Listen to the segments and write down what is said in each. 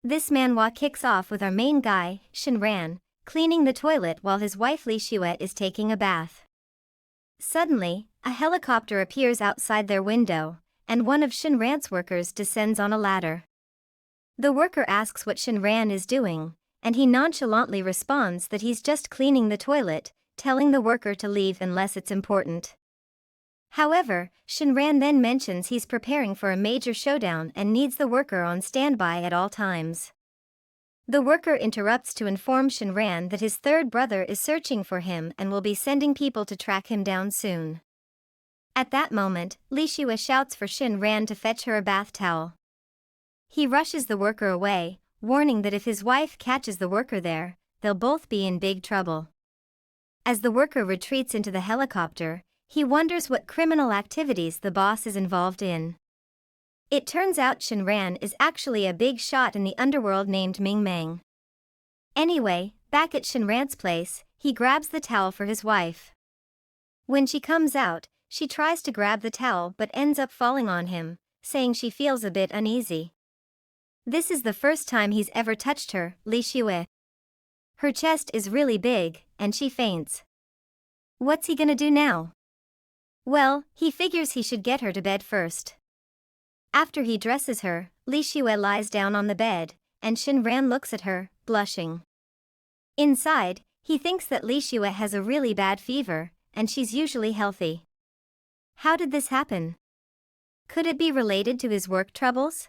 This manhwa kicks off with our main guy, Shen Ran, cleaning the toilet while his wife Li Xuet is taking a bath. Suddenly, a helicopter appears outside their window, and one of Shen Ran's workers descends on a ladder. The worker asks what Shen Ran is doing, and he nonchalantly responds that he's just cleaning the toilet, telling the worker to leave unless it's important. However, Shen Ran then mentions he's preparing for a major showdown and needs the worker on standby at all times. The worker interrupts to inform Shen Ran that his third brother is searching for him and will be sending people to track him down soon. At that moment, Li Xue shouts for Shen Ran to fetch her a bath towel. He rushes the worker away, warning that if his wife catches the worker there, they'll both be in big trouble. As the worker retreats into the helicopter, he wonders what criminal activities the boss is involved in. It turns out Shen Ran is actually a big shot in the underworld named Ming Meng. Anyway, back at Shen Ran's place, he grabs the towel for his wife. When she comes out, she tries to grab the towel but ends up falling on him, saying she feels a bit uneasy. This is the first time he's ever touched her, Li Xue. Her chest is really big, and she faints. What's he gonna do now? Well, he figures he should get her to bed first. After he dresses her, Li Xue lies down on the bed, and Shen Ran looks at her, blushing. Inside, he thinks that Li Xue has a really bad fever, and she's usually healthy. How did this happen? Could it be related to his work troubles?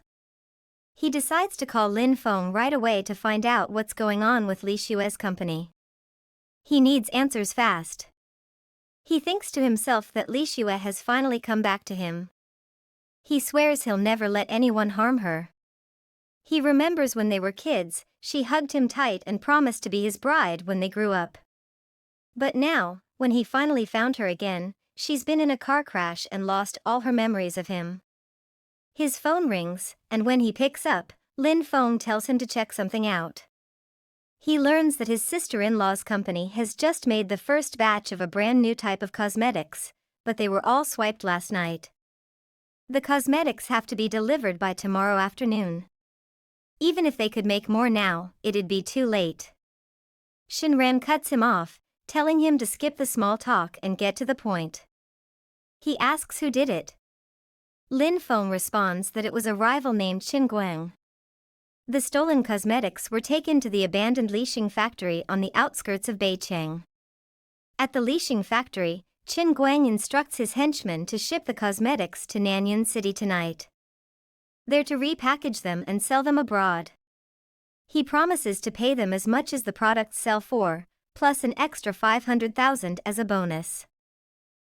He decides to call Lin Feng right away to find out what's going on with Li Xue's company. He needs answers fast. He thinks to himself that Li Xue has finally come back to him. He swears he'll never let anyone harm her. He remembers when they were kids, she hugged him tight and promised to be his bride when they grew up. But now, when he finally found her again, she's been in a car crash and lost all her memories of him. His phone rings, and when he picks up, Lin Feng tells him to check something out. He learns that his sister-in-law's company has just made the first batch of a brand new type of cosmetics, but they were all swiped last night. The cosmetics have to be delivered by tomorrow afternoon. Even if they could make more now, it'd be too late. Shen Ran cuts him off, telling him to skip the small talk and get to the point. He asks who did it. Lin Feng responds that it was a rival named Qin Guang. The stolen cosmetics were taken to the abandoned Lixing factory on the outskirts of Beicheng. At the Lixing factory, Qin Guang instructs his henchmen to ship the cosmetics to Nanyuan City tonight. They're to repackage them and sell them abroad. He promises to pay them as much as the products sell for, plus an extra 500,000 as a bonus.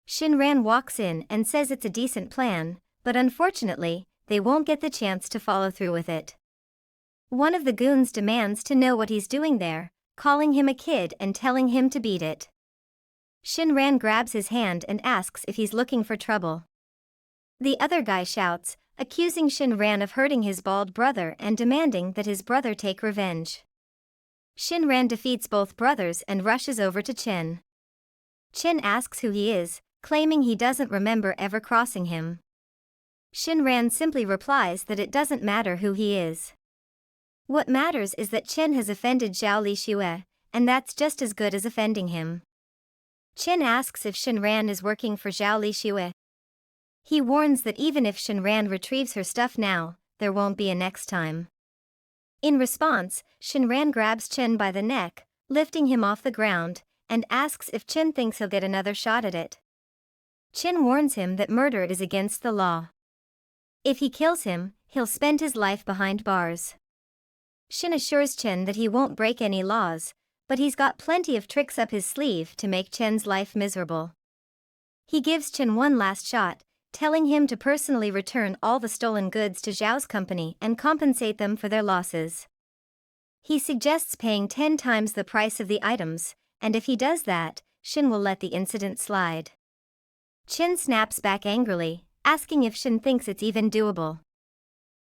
Shen Ran walks in and says it's a decent plan, but unfortunately, they won't get the chance to follow through with it. One of the goons demands to know what he's doing there, calling him a kid and telling him to beat it. Shen Ran grabs his hand and asks if he's looking for trouble. The other guy shouts, accusing Shen Ran of hurting his bald brother and demanding that his brother take revenge. Shen Ran defeats both brothers and rushes over to Chen. Chen asks who he is, claiming he doesn't remember ever crossing him. Shen Ran simply replies that it doesn't matter who he is. What matters is that Chen has offended Zhao Li Xue, and that's just as good as offending him. Chen asks if Shen Ran is working for Zhao Li Xue. He warns that even if Shen Ran retrieves her stuff now, there won't be a next time. In response, Shen Ran grabs Chen by the neck, lifting him off the ground, and asks if Chen thinks he'll get another shot at it. Chen warns him that murder is against the law. If he kills him, he'll spend his life behind bars. Shen assures Chen that he won't break any laws, but he's got plenty of tricks up his sleeve to make Chen's life miserable. He gives Chen one last shot, telling him to personally return all the stolen goods to Zhao's company and compensate them for their losses. He suggests paying 10 times the price of the items, and if he does that, Shen will let the incident slide. Chen snaps back angrily, asking if Shen thinks it's even doable.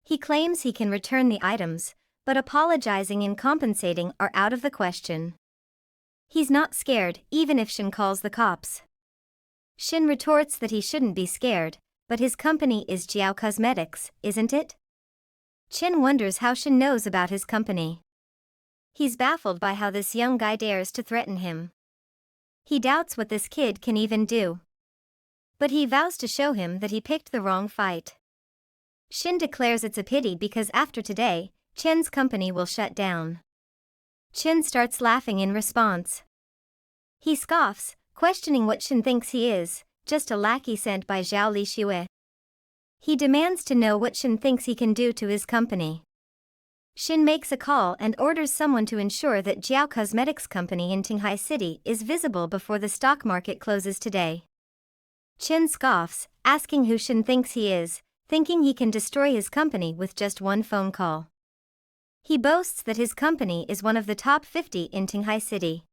He claims he can return the items, but apologizing and compensating are out of the question. He's not scared, even if Shen calls the cops. Shen retorts that he shouldn't be scared, but his company is Jiao Cosmetics, isn't it? Chin wonders how Shen knows about his company. He's baffled by how this young guy dares to threaten him. He doubts what this kid can even do. But he vows to show him that he picked the wrong fight. Shen declares it's a pity because after today, Chen's company will shut down. Chen starts laughing in response. He scoffs, questioning what Shen thinks he is, just a lackey sent by Zhao Li Xue. He demands to know what Shen thinks he can do to his company. Shen makes a call and orders someone to ensure that Jiao Cosmetics Company in Qinghai City is visible before the stock market closes today. Chen scoffs, asking who Shen thinks he is, thinking he can destroy his company with just one phone call. He boasts that his company is one of the top 50 in Qinghai City.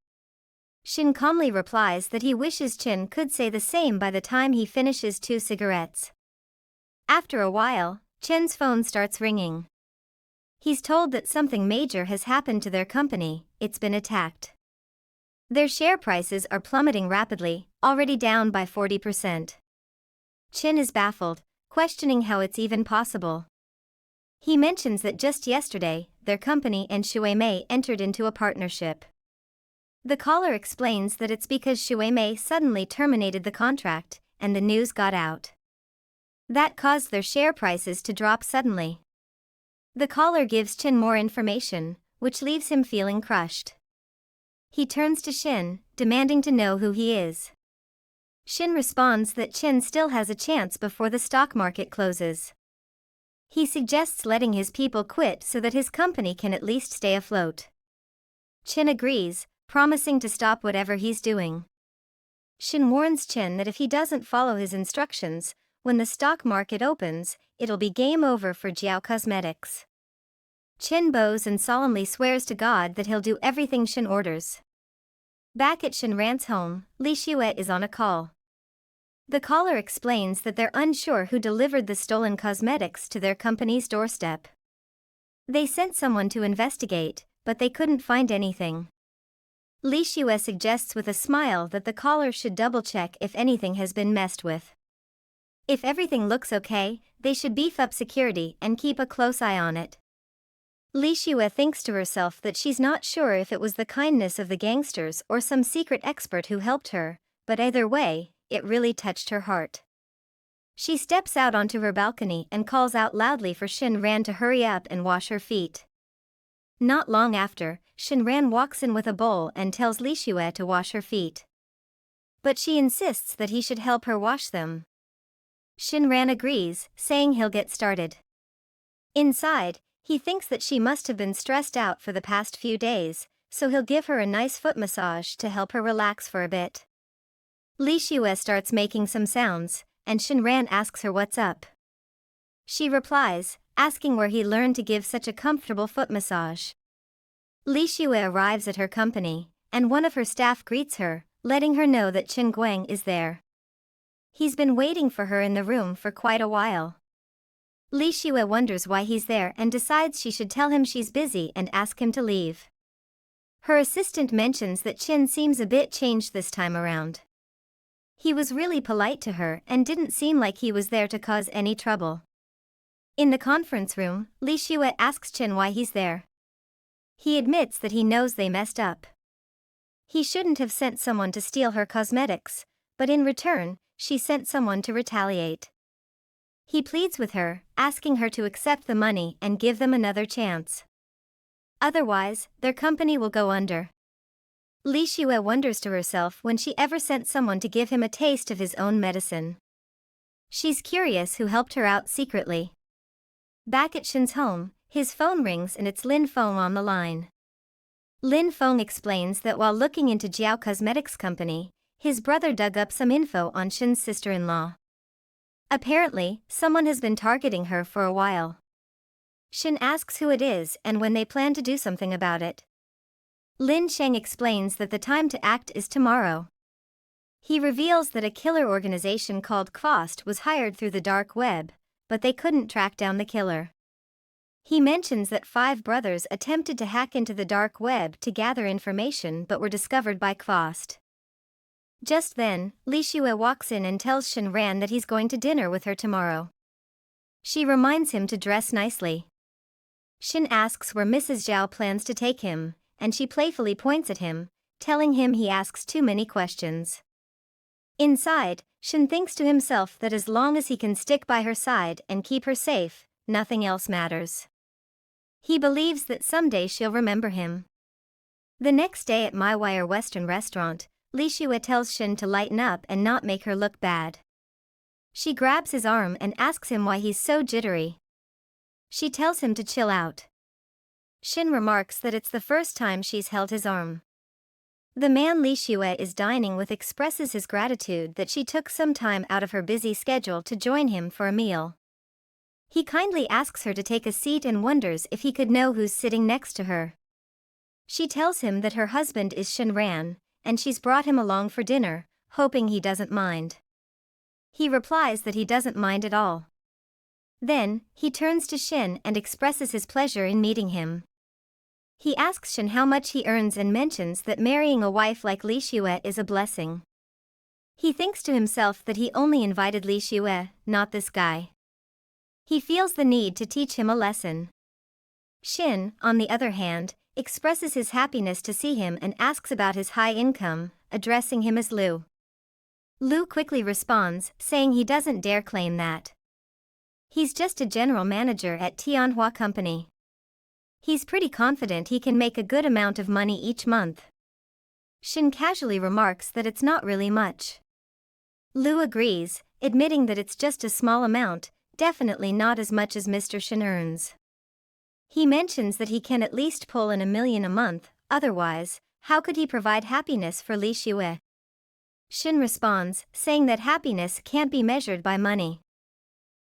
Shen calmly replies that he wishes Chen could say the same by the time he finishes 2 cigarettes. After a while, Chen's phone starts ringing. He's told that something major has happened to their company, it's been attacked. Their share prices are plummeting rapidly, already down by 40%. Chen is baffled, questioning how it's even possible. He mentions that just yesterday, their company and Shui Mei entered into a partnership. The caller explains that it's because Shui Mei suddenly terminated the contract, and the news got out. That caused their share prices to drop suddenly. The caller gives Chen more information, which leaves him feeling crushed. He turns to Shen, demanding to know who he is. Shen responds that Chen still has a chance before the stock market closes. He suggests letting his people quit so that his company can at least stay afloat. Chen agrees, promising to stop whatever he's doing. Shen warns Chen that if he doesn't follow his instructions, when the stock market opens, it'll be game over for Jiao Cosmetics. Chen bows and solemnly swears to God that he'll do everything Shen orders. Back at Shen Ran's home, Li Xue is on a call. The caller explains that they're unsure who delivered the stolen cosmetics to their company's doorstep. They sent someone to investigate, but they couldn't find anything. Li Xue suggests with a smile that the caller should double-check if anything has been messed with. If everything looks okay, they should beef up security and keep a close eye on it. Li Xue thinks to herself that she's not sure if it was the kindness of the gangsters or some secret expert who helped her, but either way, it really touched her heart. She steps out onto her balcony and calls out loudly for Shen Ran to hurry up and wash her feet. Not long after, Shen Ran walks in with a bowl and tells Li Xue to wash her feet. But she insists that he should help her wash them. Shen Ran agrees, saying he'll get started. Inside, he thinks that she must have been stressed out for the past few days, so he'll give her a nice foot massage to help her relax for a bit. Li Xue starts making some sounds, and Shen Ran asks her what's up. She replies, asking where he learned to give such a comfortable foot massage. Li Xue arrives at her company, and one of her staff greets her, letting her know that Chen Guang is there. He's been waiting for her in the room for quite a while. Li Xue wonders why he's there and decides she should tell him she's busy and ask him to leave. Her assistant mentions that Chen seems a bit changed this time around. He was really polite to her and didn't seem like he was there to cause any trouble. In the conference room, Li Xue asks Chen why he's there. He admits that he knows they messed up. He shouldn't have sent someone to steal her cosmetics, but in return, she sent someone to retaliate. He pleads with her, asking her to accept the money and give them another chance. Otherwise, their company will go under. Li Xue wonders to herself when she ever sent someone to give him a taste of his own medicine. She's curious who helped her out secretly. Back at Shen's home, his phone rings and it's Lin Feng on the line. Lin Feng explains that while looking into Jiao Cosmetics Company, his brother dug up some info on Shen's sister-in-law. Apparently, someone has been targeting her for a while. Shen asks who it is and when they plan to do something about it. Lin Sheng explains that the time to act is tomorrow. He reveals that a killer organization called Quost was hired through the dark web, but they couldn't track down the killer. He mentions that 5 brothers attempted to hack into the dark web to gather information but were discovered by Quost. Just then, Li Xue walks in and tells Shen Ran that he's going to dinner with her tomorrow. She reminds him to dress nicely. Shen asks where Mrs. Zhao plans to take him, and she playfully points at him, telling him he asks too many questions. Inside, Shen thinks to himself that as long as he can stick by her side and keep her safe, nothing else matters. He believes that someday she'll remember him. The next day at Manhwa Western restaurant, Li Xue tells Shen to lighten up and not make her look bad. She grabs his arm and asks him why he's so jittery. She tells him to chill out. Shen remarks that it's the first time she's held his arm. The man Li Xue is dining with expresses his gratitude that she took some time out of her busy schedule to join him for a meal. He kindly asks her to take a seat and wonders if he could know who's sitting next to her. She tells him that her husband is Shen Ran, and she's brought him along for dinner, hoping he doesn't mind. He replies that he doesn't mind at all. Then, he turns to Shen and expresses his pleasure in meeting him. He asks Shen how much he earns and mentions that marrying a wife like Li Xue is a blessing. He thinks to himself that he only invited Li Xue, not this guy. He feels the need to teach him a lesson. Shen, on the other hand, expresses his happiness to see him and asks about his high income, addressing him as Lu. Lu quickly responds, saying he doesn't dare claim that. He's just a general manager at Tianhua Company. He's pretty confident he can make a good amount of money each month. Shen casually remarks that it's not really much. Lu agrees, admitting that it's just a small amount, definitely not as much as Mr. Shen earns. He mentions that he can at least pull in $1 million a month, otherwise, how could he provide happiness for Li Xue? Shen responds, saying that happiness can't be measured by money.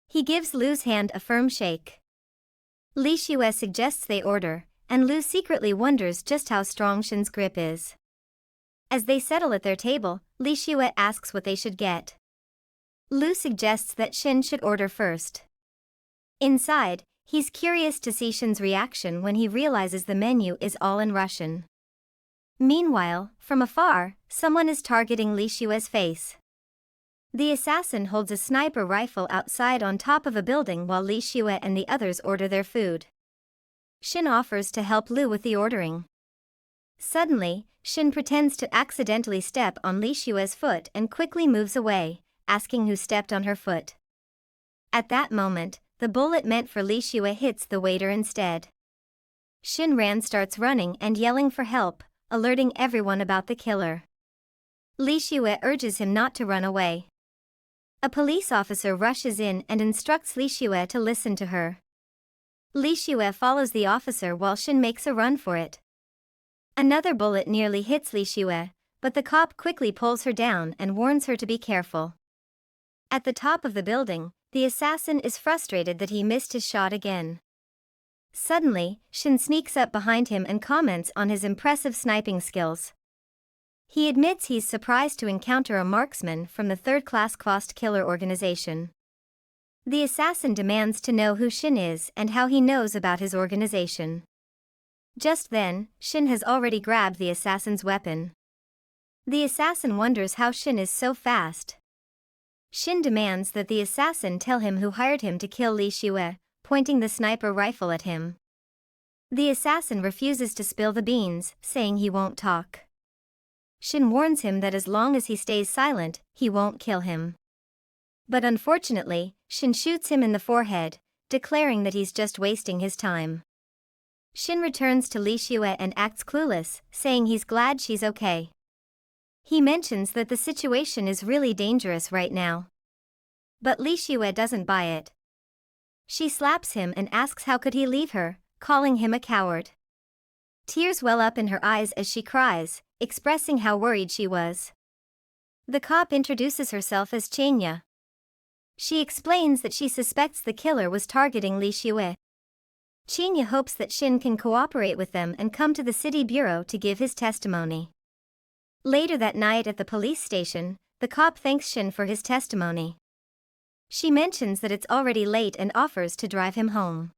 He gives Lu's hand a firm shake. Li Xue suggests they order, and Lu secretly wonders just how strong Shen's grip is. As they settle at their table, Li Xue asks what they should get. Lu suggests that Shen should order first. Inside, he's curious to see Shen's reaction when he realizes the menu is all in Russian. Meanwhile, from afar, someone is targeting Li Xue's face. The assassin holds a sniper rifle outside on top of a building while Li Xue and the others order their food. Shen offers to help Lu with the ordering. Suddenly, Shen pretends to accidentally step on Li Xue's foot and quickly moves away, asking who stepped on her foot. At that moment, the bullet meant for Li Xue hits the waiter instead. Shen Ran starts running and yelling for help, alerting everyone about the killer. Li Xue urges him not to run away. A police officer rushes in and instructs Li Xue to listen to her. Li Xue follows the officer while Shen makes a run for it. Another bullet nearly hits Li Xue, but the cop quickly pulls her down and warns her to be careful. At the top of the building, the assassin is frustrated that he missed his shot again. Suddenly, Shen sneaks up behind him and comments on his impressive sniping skills. He admits he's surprised to encounter a marksman from the third-class Quast killer organization. The assassin demands to know who Shen is and how he knows about his organization. Just then, Shen has already grabbed the assassin's weapon. The assassin wonders how Shen is so fast. Shen demands that the assassin tell him who hired him to kill Li Xue, pointing the sniper rifle at him. The assassin refuses to spill the beans, saying he won't talk. Shen warns him that as long as he stays silent, he won't kill him. But unfortunately, Shen shoots him in the forehead, declaring that he's just wasting his time. Shen returns to Li Xue and acts clueless, saying he's glad she's okay. He mentions that the situation is really dangerous right now. But Li Xue doesn't buy it. She slaps him and asks how could he leave her, calling him a coward. Tears well up in her eyes as she cries, expressing how worried she was. The cop introduces herself as Chenya. She explains that she suspects the killer was targeting Li Xue. Chenya hopes that Shen can cooperate with them and come to the city bureau to give his testimony. Later that night at the police station, the cop thanks Shen for his testimony. She mentions that it's already late and offers to drive him home.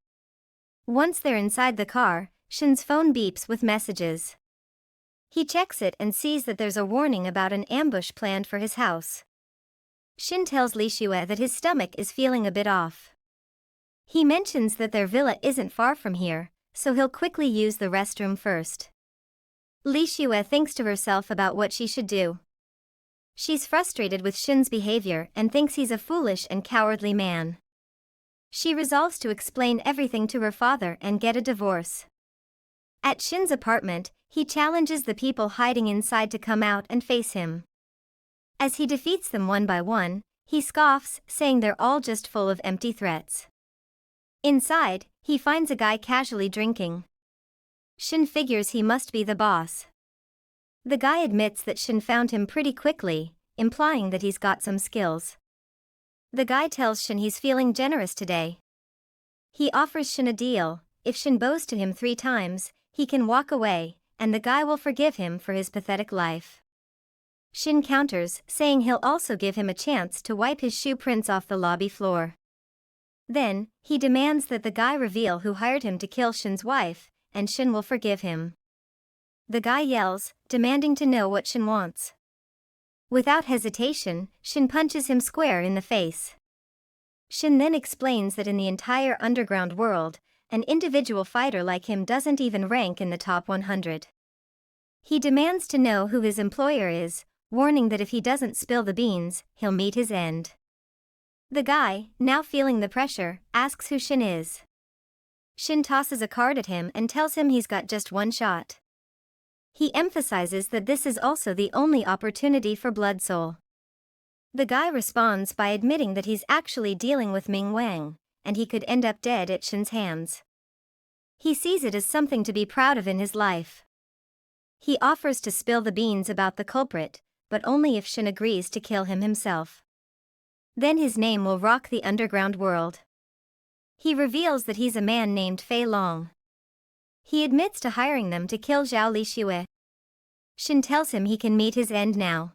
Once they're inside the car, Shen's phone beeps with messages. He checks it and sees that there's a warning about an ambush planned for his house. Shen tells Li Xue that his stomach is feeling a bit off. He mentions that their villa isn't far from here, so he'll quickly use the restroom first. Li Xue thinks to herself about what she should do. She's frustrated with Shen's behavior and thinks he's a foolish and cowardly man. She resolves to explain everything to her father and get a divorce. At Shen's apartment, he challenges the people hiding inside to come out and face him. As he defeats them one by one, he scoffs, saying they're all just full of empty threats. Inside, he finds a guy casually drinking. Shen figures he must be the boss. The guy admits that Shen found him pretty quickly, implying that he's got some skills. The guy tells Shen he's feeling generous today. He offers Shen a deal: if Shen bows to him 3 times, he can walk away, and the guy will forgive him for his pathetic life. Shen counters, saying he'll also give him a chance to wipe his shoe prints off the lobby floor. Then, he demands that the guy reveal who hired him to kill Shen's wife, and Shen will forgive him. The guy yells, demanding to know what Shen wants. Without hesitation, Shen punches him square in the face. Shen then explains that in the entire underground world, an individual fighter like him doesn't even rank in the top 100. He demands to know who his employer is, warning that if he doesn't spill the beans, he'll meet his end. The guy, now feeling the pressure, asks who Shen is. Shen tosses a card at him and tells him he's got just 1 shot. He emphasizes that this is also the only opportunity for Blood Soul. The guy responds by admitting that he's actually dealing with Ming Wang, and he could end up dead at Shen's hands. He sees it as something to be proud of in his life. He offers to spill the beans about the culprit, but only if Shen agrees to kill him himself. Then his name will rock the underground world. He reveals that he's a man named Fei Long. He admits to hiring them to kill Zhao Li Xue. Shen tells him he can meet his end now.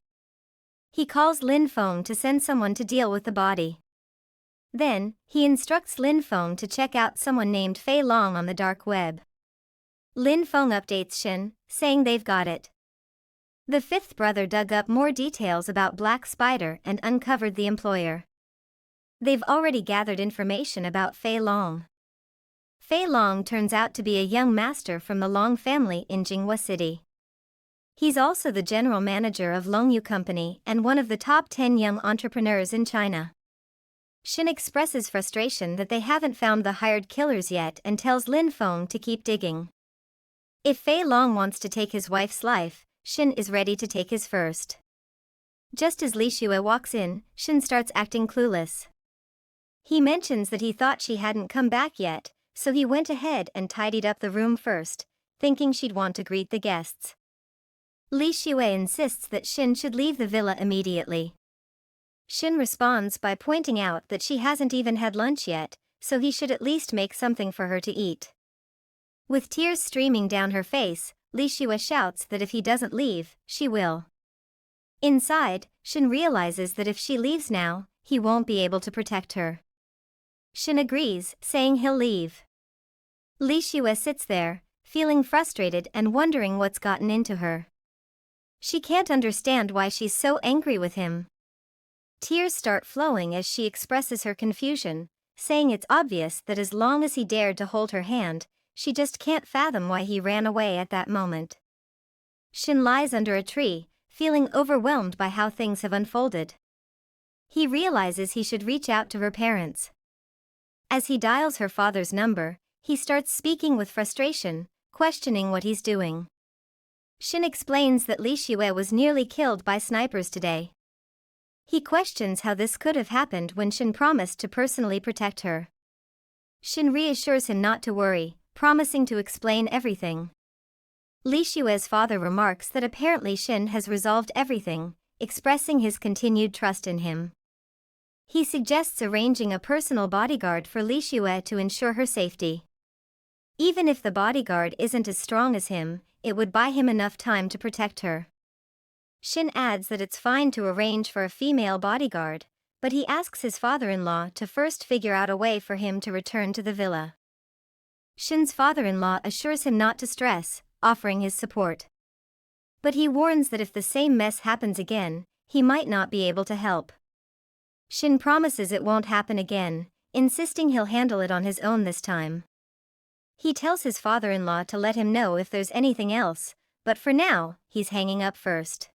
He calls Lin Feng to send someone to deal with the body. Then, he instructs Lin Feng to check out someone named Fei Long on the dark web. Lin Feng updates Shen, saying they've got it. The 5th brother dug up more details about Black Spider and uncovered the employer. They've already gathered information about Fei Long. Fei Long turns out to be a young master from the Long family in Jinghua City. He's also the general manager of Longyu Company and one of the top 10 young entrepreneurs in China. Shen expresses frustration that they haven't found the hired killers yet and tells Lin Feng to keep digging. If Fei Long wants to take his wife's life, Shen is ready to take his first. Just as Li Xue walks in, Shen starts acting clueless. He mentions that he thought she hadn't come back yet, so he went ahead and tidied up the room first, thinking she'd want to greet the guests. Li Xue insists that Shen should leave the villa immediately. Shen responds by pointing out that she hasn't even had lunch yet, so he should at least make something for her to eat. With tears streaming down her face, Li Xue shouts that if he doesn't leave, she will. Inside, Shen realizes that if she leaves now, he won't be able to protect her. Shen agrees, saying he'll leave. Li Xue sits there, feeling frustrated and wondering what's gotten into her. She can't understand why she's so angry with him. Tears start flowing as she expresses her confusion, saying it's obvious that as long as he dared to hold her hand, she just can't fathom why he ran away at that moment. Shen lies under a tree, feeling overwhelmed by how things have unfolded. He realizes he should reach out to her parents. As he dials her father's number, he starts speaking with frustration, questioning what he's doing. Shen explains that Li Xue was nearly killed by snipers today. He questions how this could have happened when Shen promised to personally protect her. Shen reassures him not to worry, promising to explain everything. Li Xue's father remarks that apparently Shen has resolved everything, expressing his continued trust in him. He suggests arranging a personal bodyguard for Li Xue to ensure her safety. Even if the bodyguard isn't as strong as him, it would buy him enough time to protect her. Shen adds that it's fine to arrange for a female bodyguard, but he asks his father-in-law to first figure out a way for him to return to the villa. Shen's father-in-law assures him not to stress, offering his support. But he warns that if the same mess happens again, he might not be able to help. Shen promises it won't happen again, insisting he'll handle it on his own this time. He tells his father-in-law to let him know if there's anything else, but for now, he's hanging up first.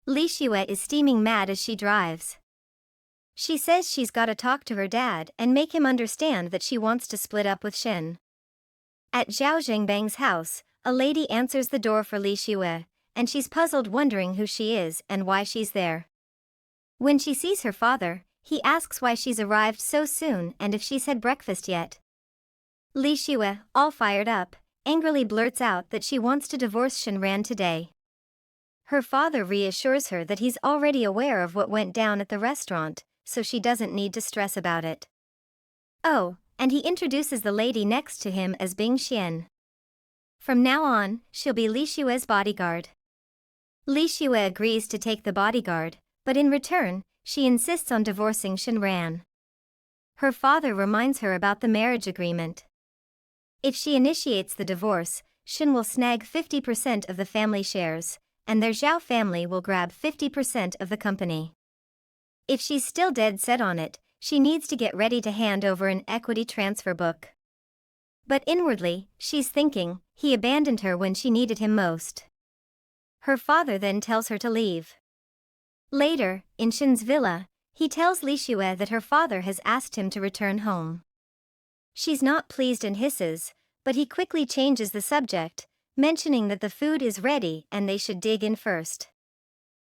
Li Shue is steaming mad as she drives. She says she's gotta talk to her dad and make him understand that she wants to split up with Shen. At Zhao Zhengbang's house, a lady answers the door for Li Shue, and she's puzzled wondering who she is and why she's there. When she sees her father, he asks why she's arrived so soon and if she's had breakfast yet. Li Shue, all fired up, angrily blurts out that she wants to divorce Shen Ran today. Her father reassures her that he's already aware of what went down at the restaurant, so she doesn't need to stress about it. Oh, and he introduces the lady next to him as Bing Xian. From now on, she'll be Li Shue's bodyguard. Li Shue agrees to take the bodyguard, but in return, she insists on divorcing Shen Ran. Her father reminds her about the marriage agreement. If she initiates the divorce, Shen will snag 50% of the family shares, and their Zhao family will grab 50% of the company. If she's still dead set on it, she needs to get ready to hand over an equity transfer book. But inwardly, she's thinking, he abandoned her when she needed him most. Her father then tells her to leave. Later, in Shen's villa, he tells Li Shue that her father has asked him to return home. She's not pleased and hisses, but he quickly changes the subject, mentioning that the food is ready and they should dig in first.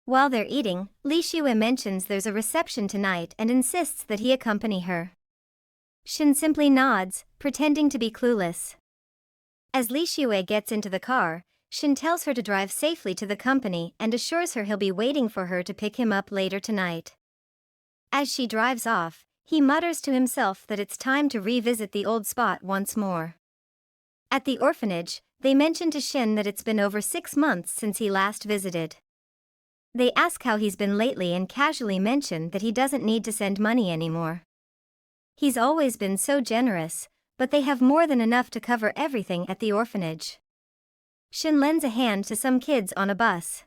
While they're eating, Li Shue mentions there's a reception tonight and insists that he accompany her. Shen simply nods, pretending to be clueless. As Li Shue gets into the car, Shen tells her to drive safely to the company and assures her he'll be waiting for her to pick him up later tonight. As she drives off, he mutters to himself that it's time to revisit the old spot once more. At the orphanage, they mention to Shen that it's been over 6 months since he last visited. They ask how he's been lately and casually mention that he doesn't need to send money anymore. He's always been so generous, but they have more than enough to cover everything at the orphanage. Shen lends a hand to some kids on a bus.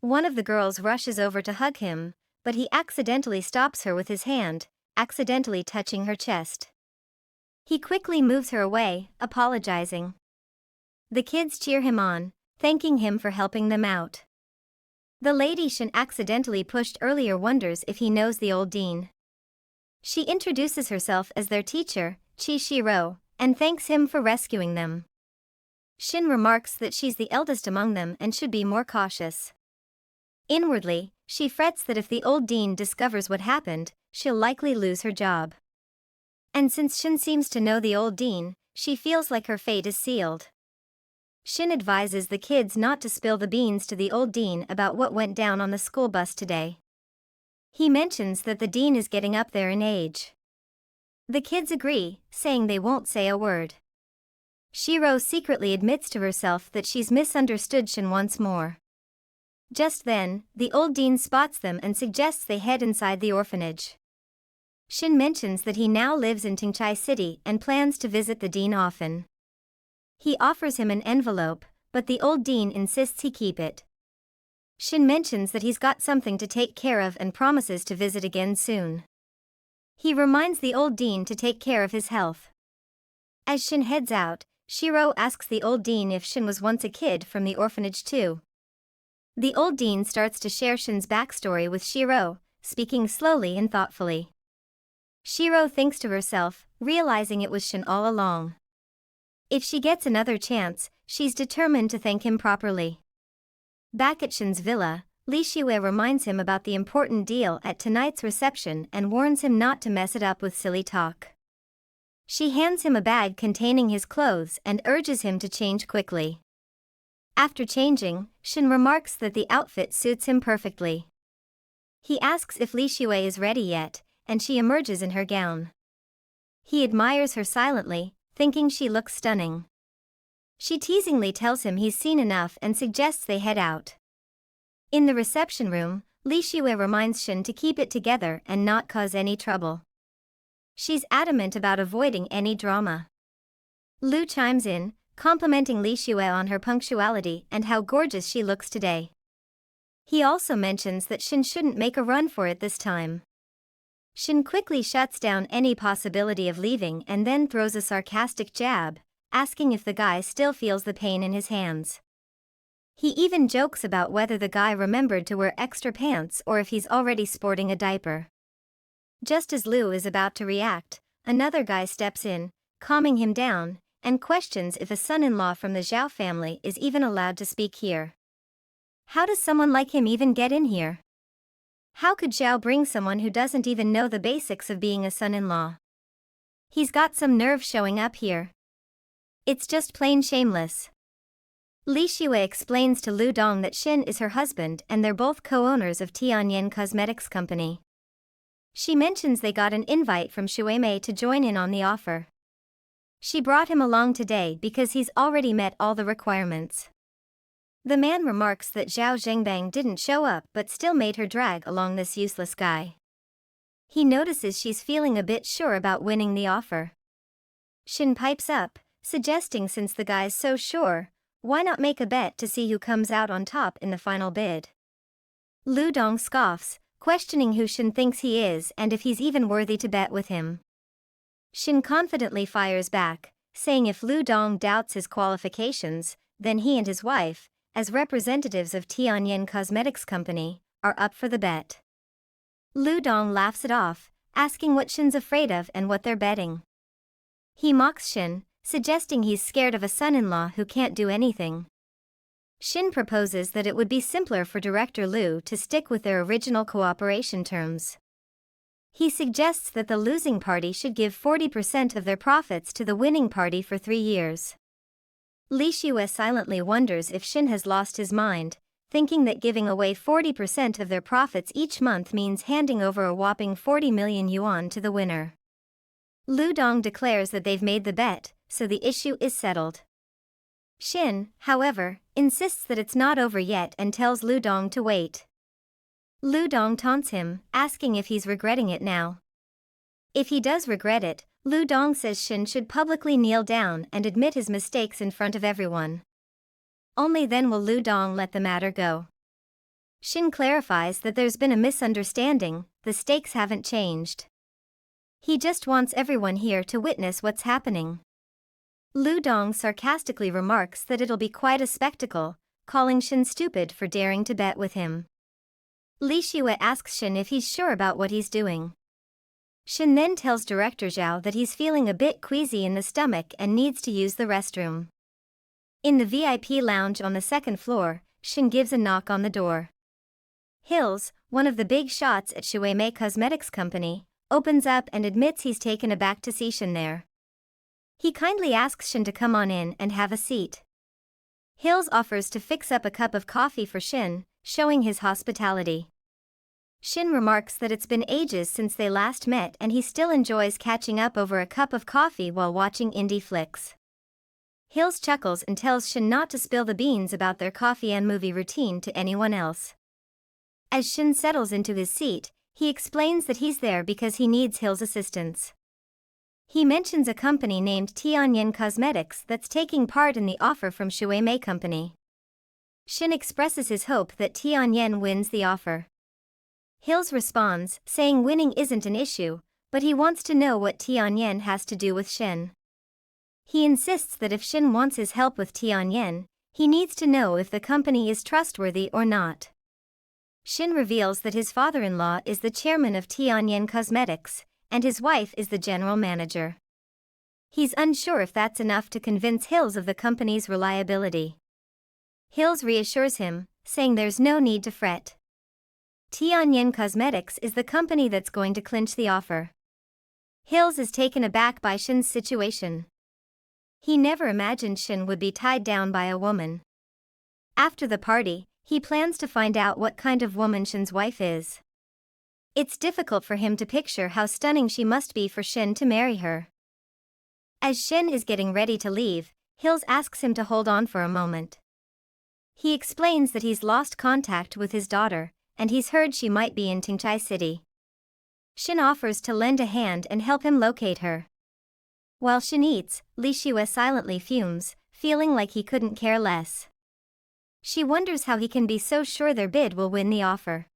One of the girls rushes over to hug him, but he accidentally stops her with his hand, accidentally touching her chest. He quickly moves her away, apologizing. The kids cheer him on, thanking him for helping them out. The lady Shen accidentally pushed earlier wonders if he knows the old dean. She introduces herself as their teacher, Qi Shiro, and thanks him for rescuing them. Shen remarks that she's the eldest among them and should be more cautious. Inwardly, she frets that if the old dean discovers what happened, she'll likely lose her job. And since Shen seems to know the old dean, she feels like her fate is sealed. Shen advises the kids not to spill the beans to the old dean about what went down on the school bus today. He mentions that the dean is getting up there in age. The kids agree, saying they won't say a word. Shiro secretly admits to herself that she's misunderstood Shen once more. Just then, the old dean spots them and suggests they head inside the orphanage. Shen mentions that he now lives in Tingchai City and plans to visit the dean often. He offers him an envelope, but the old dean insists he keep it. Shen mentions that he's got something to take care of and promises to visit again soon. He reminds the old dean to take care of his health. As Shen heads out, Shiro asks the old dean if Shen was once a kid from the orphanage too. The old dean starts to share Shen's backstory with Shiro, speaking slowly and thoughtfully. Shiro thinks to herself, realizing it was Shen all along. If she gets another chance, she's determined to thank him properly. Back at Shen's villa, Li Shue reminds him about the important deal at tonight's reception and warns him not to mess it up with silly talk. She hands him a bag containing his clothes and urges him to change quickly. After changing, Shen remarks that the outfit suits him perfectly. He asks if Li Shue is ready yet, and she emerges in her gown. He admires her silently, thinking she looks stunning. She teasingly tells him he's seen enough and suggests they head out. In the reception room, Li Shue reminds Shen to keep it together and not cause any trouble. She's adamant about avoiding any drama. Lu chimes in, complimenting Li Shue on her punctuality and how gorgeous she looks today. He also mentions that Shen shouldn't make a run for it this time. Shen quickly shuts down any possibility of leaving and then throws a sarcastic jab, asking if the guy still feels the pain in his hands. He even jokes about whether the guy remembered to wear extra pants or if he's already sporting a diaper. Just as Lu is about to react, another guy steps in, calming him down, and questions if a son-in-law from the Zhao family is even allowed to speak here. How does someone like him even get in here? How could Zhao bring someone who doesn't even know the basics of being a son-in-law? He's got some nerve showing up here. It's just plain shameless. Li Shue explains to Lu Dong that Shen is her husband and they're both co-owners of Tianyan Cosmetics Company. She mentions they got an invite from Shui Mei to join in on the offer. She brought him along today because he's already met all the requirements. The man remarks that Zhao Zhengbang didn't show up but still made her drag along this useless guy. He notices she's feeling a bit sure about winning the offer. Shen pipes up, suggesting since the guy's so sure, why not make a bet to see who comes out on top in the final bid? Lu Dong scoffs, questioning who Shen thinks he is and if he's even worthy to bet with him. Shen confidently fires back, saying if Lu Dong doubts his qualifications, then he and his wife, as representatives of Tianyan Cosmetics Company, are up for the bet. Lu Dong laughs it off, asking what Shen's afraid of and what they're betting. He mocks Shen, suggesting he's scared of a son-in-law who can't do anything. Shen proposes that it would be simpler for Director Lu to stick with their original cooperation terms. He suggests that the losing party should give 40% of their profits to the winning party for 3 years. Li Shue silently wonders if Shen has lost his mind, thinking that giving away 40% of their profits each month means handing over a whopping 40 million yuan to the winner. Lu Dong declares that they've made the bet, so the issue is settled. Shen, however, insists that it's not over yet and tells Lu Dong to wait. Lu Dong taunts him, asking if he's regretting it now. If he does regret it, Lu Dong says Shen should publicly kneel down and admit his mistakes in front of everyone. Only then will Lu Dong let the matter go. Shen clarifies that there's been a misunderstanding, the stakes haven't changed. He just wants everyone here to witness what's happening. Lu Dong sarcastically remarks that it'll be quite a spectacle, calling Shen stupid for daring to bet with him. Li Shue asks Shen if he's sure about what he's doing. Shen then tells Director Zhao that he's feeling a bit queasy in the stomach and needs to use the restroom. In the VIP lounge on the second floor, Shen gives a knock on the door. Hills, one of the big shots at Shui Mei Cosmetics Company, opens up and admits he's taken aback to see Shen there. He kindly asks Shen to come on in and have a seat. Hills offers to fix up a cup of coffee for Shen, showing his hospitality. Shen remarks that it's been ages since they last met and he still enjoys catching up over a cup of coffee while watching indie flicks. Hills chuckles and tells Shen not to spill the beans about their coffee and movie routine to anyone else. As Shen settles into his seat, he explains that he's there because he needs Hills' assistance. He mentions a company named Tianyan Cosmetics that's taking part in the offer from Shui Mei Company. Shen expresses his hope that Tianyan wins the offer. Hills responds, saying winning isn't an issue, but he wants to know what Tianyan has to do with Shen. He insists that if Shen wants his help with Tianyan, he needs to know if the company is trustworthy or not. Shen reveals that his father-in-law is the chairman of Tianyan Cosmetics, and his wife is the general manager. He's unsure if that's enough to convince Hills of the company's reliability. Hills reassures him, saying there's no need to fret. Tianyan Cosmetics is the company that's going to clinch the offer. Hills is taken aback by Shen's situation. He never imagined Shen would be tied down by a woman. After the party, he plans to find out what kind of woman Shen's wife is. It's difficult for him to picture how stunning she must be for Shen to marry her. As Shen is getting ready to leave, Hills asks him to hold on for a moment. He explains that he's lost contact with his daughter, and he's heard she might be in Tingchai City. Shen offers to lend a hand and help him locate her. While Shen eats, Li Shue silently fumes, feeling like he couldn't care less. She wonders how he can be so sure their bid will win the offer.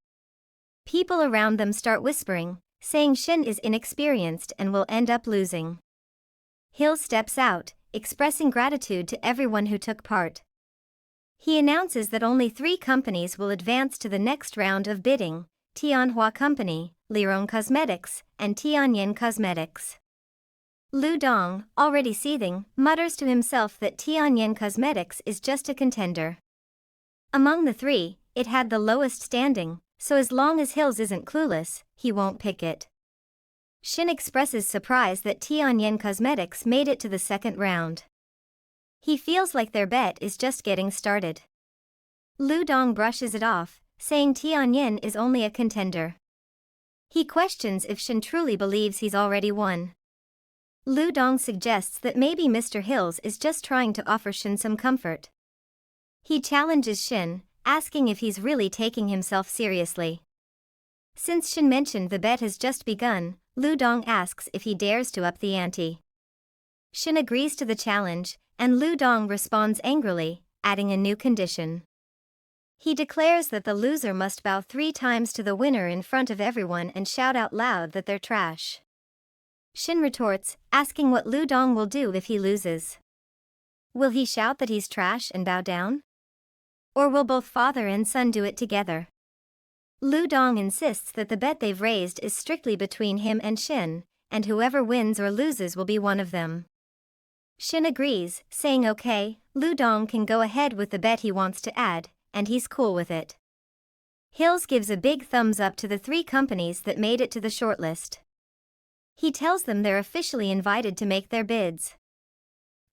People around them start whispering, saying Shen is inexperienced and will end up losing. Hill steps out, expressing gratitude to everyone who took part. He announces that only 3 companies will advance to the next round of bidding: Tianhua Company, Liron Cosmetics, and Tianyin Cosmetics. Lu Dong, already seething, mutters to himself that Tianyin Cosmetics is just a contender. Among the 3, it had the lowest standing, so as long as Hills isn't clueless, he won't pick it. Shen expresses surprise that Tianyin Cosmetics made it to the second round. He feels like their bet is just getting started. Lu Dong brushes it off, saying Tianyin is only a contender. He questions if Shen truly believes he's already won. Lu Dong suggests that maybe Mr. Hills is just trying to offer Shen some comfort. He challenges Shen, asking if he's really taking himself seriously. Since Shen mentioned the bet has just begun, Lu Dong asks if he dares to up the ante. Shen agrees to the challenge, and Lu Dong responds angrily, adding a new condition. He declares that the loser must bow 3 times to the winner in front of everyone and shout out loud that they're trash. Shen retorts, asking what Lu Dong will do if he loses. Will he shout that he's trash and bow down? Or will both father and son do it together? Lu Dong insists that the bet they've raised is strictly between him and Shen, and whoever wins or loses will be one of them. Shen agrees, saying okay, Lu Dong can go ahead with the bet he wants to add, and he's cool with it. Hills gives a big thumbs up to the 3 companies that made it to the shortlist. He tells them they're officially invited to make their bids.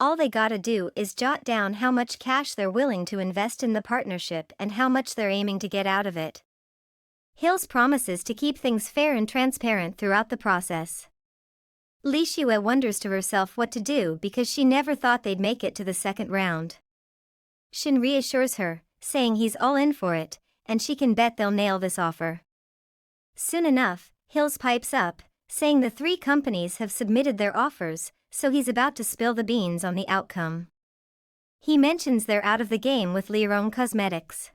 All they gotta do is jot down how much cash they're willing to invest in the partnership and how much they're aiming to get out of it. Hills promises to keep things fair and transparent throughout the process. Li Xue wonders to herself what to do because she never thought they'd make it to the second round. Shen reassures her, saying he's all in for it, and she can bet they'll nail this offer. Soon enough, Hills pipes up, saying the 3 companies have submitted their offers, so he's about to spill the beans on the outcome. He mentions they're out of the game with Liron Cosmetics.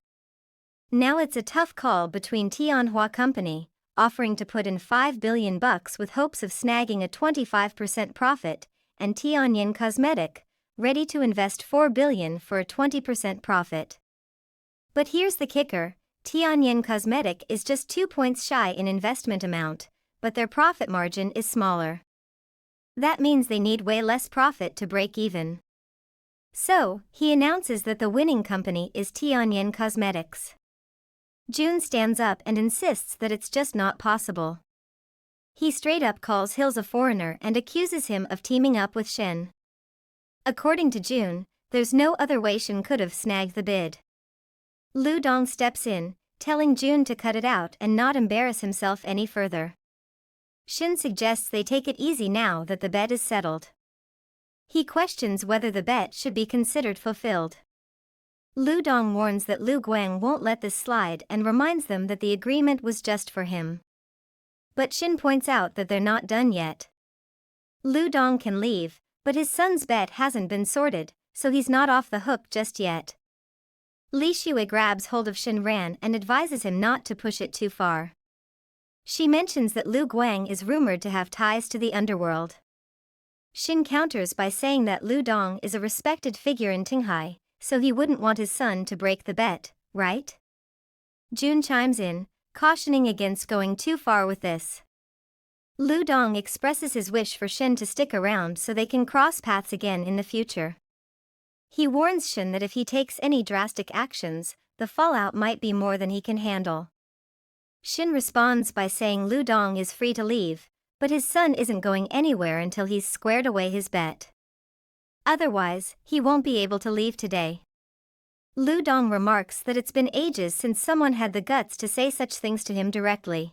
Now it's a tough call between Tianhua Company, offering to put in $5 billion with hopes of snagging a 25% profit, and Tianyin Cosmetic, ready to invest $4 billion for a 20% profit. But here's the kicker: Tianyin Cosmetic is just 2 points shy in investment amount, but their profit margin is smaller. That means they need way less profit to break even. So, he announces that the winning company is Tianyin Cosmetics. June stands up and insists that it's just not possible. He straight up calls Hills a foreigner and accuses him of teaming up with Shen. According to June, there's no other way Shen could have snagged the bid. Lu Dong steps in, telling June to cut it out and not embarrass himself any further. Shen suggests they take it easy now that the bet is settled. He questions whether the bet should be considered fulfilled. Lu Dong warns that Lu Guang won't let this slide and reminds them that the agreement was just for him. But Shen points out that they're not done yet. Lu Dong can leave, but his son's bet hasn't been sorted, so he's not off the hook just yet. Li Xue grabs hold of Shen Ran and advises him not to push it too far. She mentions that Lu Guang is rumored to have ties to the underworld. Shen counters by saying that Lu Dong is a respected figure in Tinghai, so he wouldn't want his son to break the bet, right? June chimes in, cautioning against going too far with this. Lu Dong expresses his wish for Shen to stick around so they can cross paths again in the future. He warns Shen that if he takes any drastic actions, the fallout might be more than he can handle. Shen responds by saying Lu Dong is free to leave, but his son isn't going anywhere until he's squared away his bet. Otherwise, he won't be able to leave today. Lu Dong remarks that it's been ages since someone had the guts to say such things to him directly.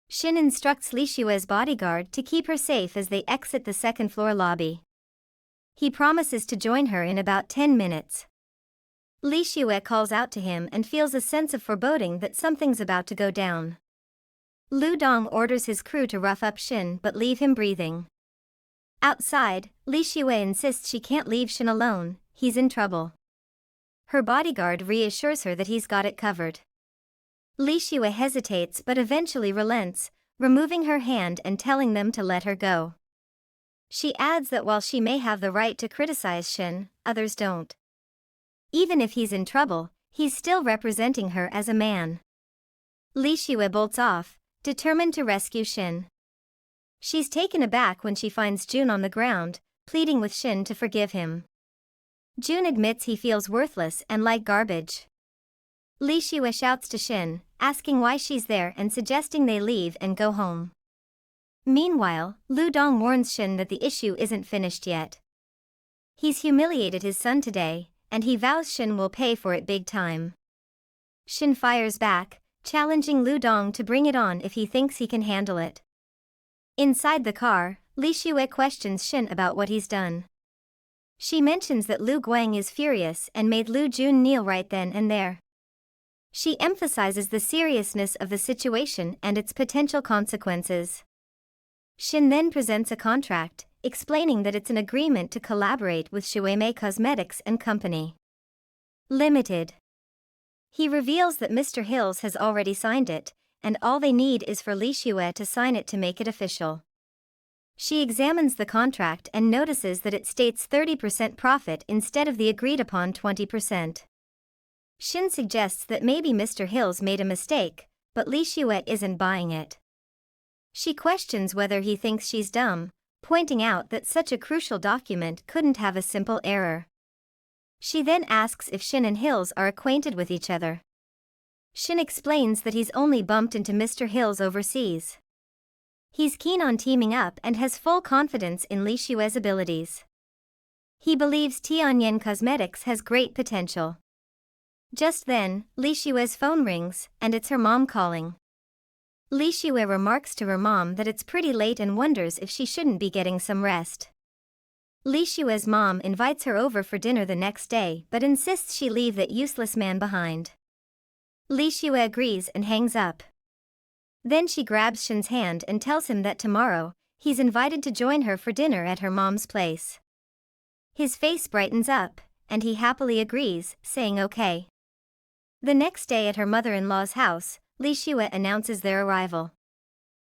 Shen instructs Li Xue's bodyguard to keep her safe as they exit the second-floor lobby. He promises to join her in about 10 minutes. Li Xue calls out to him and feels a sense of foreboding that something's about to go down. Lu Dong orders his crew to rough up Shen but leave him breathing. Outside, Li Xue insists she can't leave Shen alone, he's in trouble. Her bodyguard reassures her that he's got it covered. Li Xue hesitates but eventually relents, removing her hand and telling them to let her go. She adds that while she may have the right to criticize Shen, others don't. Even if he's in trouble, he's still representing her as a man. Li Shue bolts off, determined to rescue Shen. She's taken aback when she finds Jun on the ground, pleading with Shen to forgive him. Jun admits he feels worthless and like garbage. Li Shue shouts to Shen, asking why she's there and suggesting they leave and go home. Meanwhile, Lu Dong warns Shen that the issue isn't finished yet. He's humiliated his son today, and he vows Shen will pay for it big time. Shen fires back, challenging Lu Dong to bring it on if he thinks he can handle it. Inside the car, Li Shue questions Shen about what he's done. She mentions that Lu Guang is furious and made Lu Jun kneel right then and there. She emphasizes the seriousness of the situation and its potential consequences. Shen then presents a contract, explaining that it's an agreement to collaborate with Shueimei Cosmetics and Company Limited. He reveals that Mr. Hills has already signed it, and all they need is for Li Shue to sign it to make it official. She examines the contract and notices that it states 30% profit instead of the agreed upon 20%. Shen suggests that maybe Mr. Hills made a mistake, but Li Shue isn't buying it. She questions whether he thinks she's dumb, pointing out that such a crucial document couldn't have a simple error. She then asks if Shen and Hills are acquainted with each other. Shen explains that he's only bumped into Mr. Hills overseas. He's keen on teaming up and has full confidence in Li Shue's abilities. He believes Tianyan Cosmetics has great potential. Just then, Li Shue's phone rings, and it's her mom calling. Li Shue remarks to her mom that it's pretty late and wonders if she shouldn't be getting some rest. Li Shue's mom invites her over for dinner the next day but insists she leave that useless man behind. Li Shue agrees and hangs up. Then she grabs Shen's hand and tells him that tomorrow, he's invited to join her for dinner at her mom's place. His face brightens up, and he happily agrees, saying okay. The next day at her mother-in-law's house, Li Shue announces their arrival.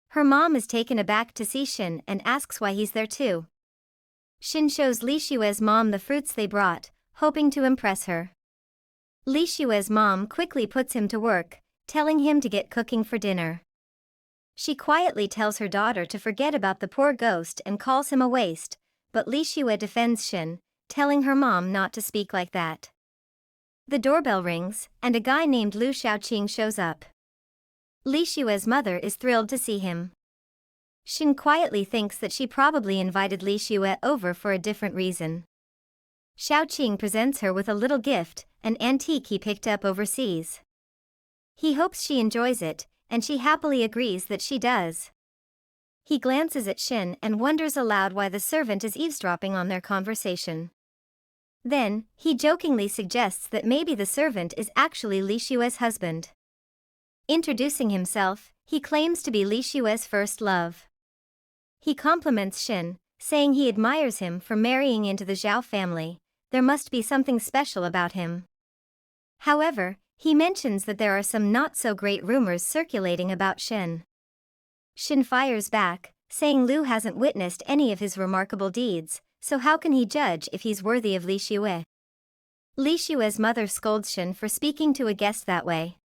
Her mom is taken aback to see Shen and asks why he's there too. Shen shows Li Shue's mom the fruits they brought, hoping to impress her. Li Shue's mom quickly puts him to work, telling him to get cooking for dinner. She quietly tells her daughter to forget about the poor ghost and calls him a waste, but Li Shue defends Shen, telling her mom not to speak like that. The doorbell rings, and a guy named Lu Xiaoqing shows up. Li Shue's mother is thrilled to see him. Shen quietly thinks that she probably invited Li Shue over for a different reason. Xiaoqing presents her with a little gift, an antique he picked up overseas. He hopes she enjoys it, and she happily agrees that she does. He glances at Shen and wonders aloud why the servant is eavesdropping on their conversation. Then, he jokingly suggests that maybe the servant is actually Li Shue's husband. Introducing himself, he claims to be Li Shue's first love. He compliments Shen, saying he admires him for marrying into the Zhao family. There must be something special about him. However, he mentions that there are some not-so-great rumors circulating about Shen. Shen fires back, saying Lu hasn't witnessed any of his remarkable deeds, so how can he judge if he's worthy of Li Shue? Li Shue's mother scolds Shen for speaking to a guest that way.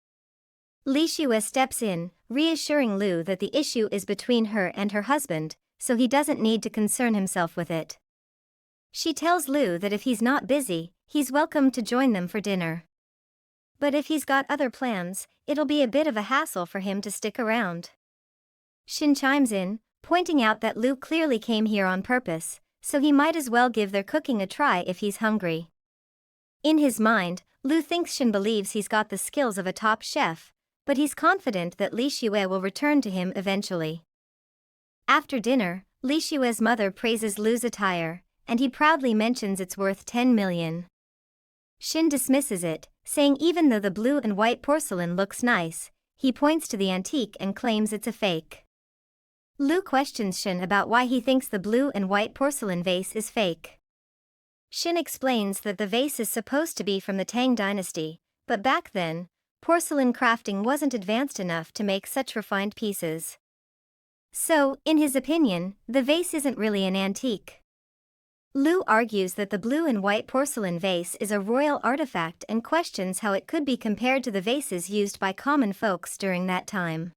Li Shue steps in, reassuring Lu that the issue is between her and her husband, so he doesn't need to concern himself with it. She tells Lu that if he's not busy, he's welcome to join them for dinner. But if he's got other plans, it'll be a bit of a hassle for him to stick around. Shen chimes in, pointing out that Lu clearly came here on purpose, so he might as well give their cooking a try if he's hungry. In his mind, Lu thinks Shen believes he's got the skills of a top chef, but he's confident that Li Shue will return to him eventually. After dinner, Li Shue's mother praises Lu's attire, and he proudly mentions it's worth 10 million. Shen dismisses it, saying even though the blue and white porcelain looks nice, he points to the antique and claims it's a fake. Lu questions Shen about why he thinks the blue and white porcelain vase is fake. Shen explains that the vase is supposed to be from the Tang dynasty, but back then, porcelain crafting wasn't advanced enough to make such refined pieces. So, in his opinion, the vase isn't really an antique. Lu argues that the blue and white porcelain vase is a royal artifact and questions how it could be compared to the vases used by common folks during that time.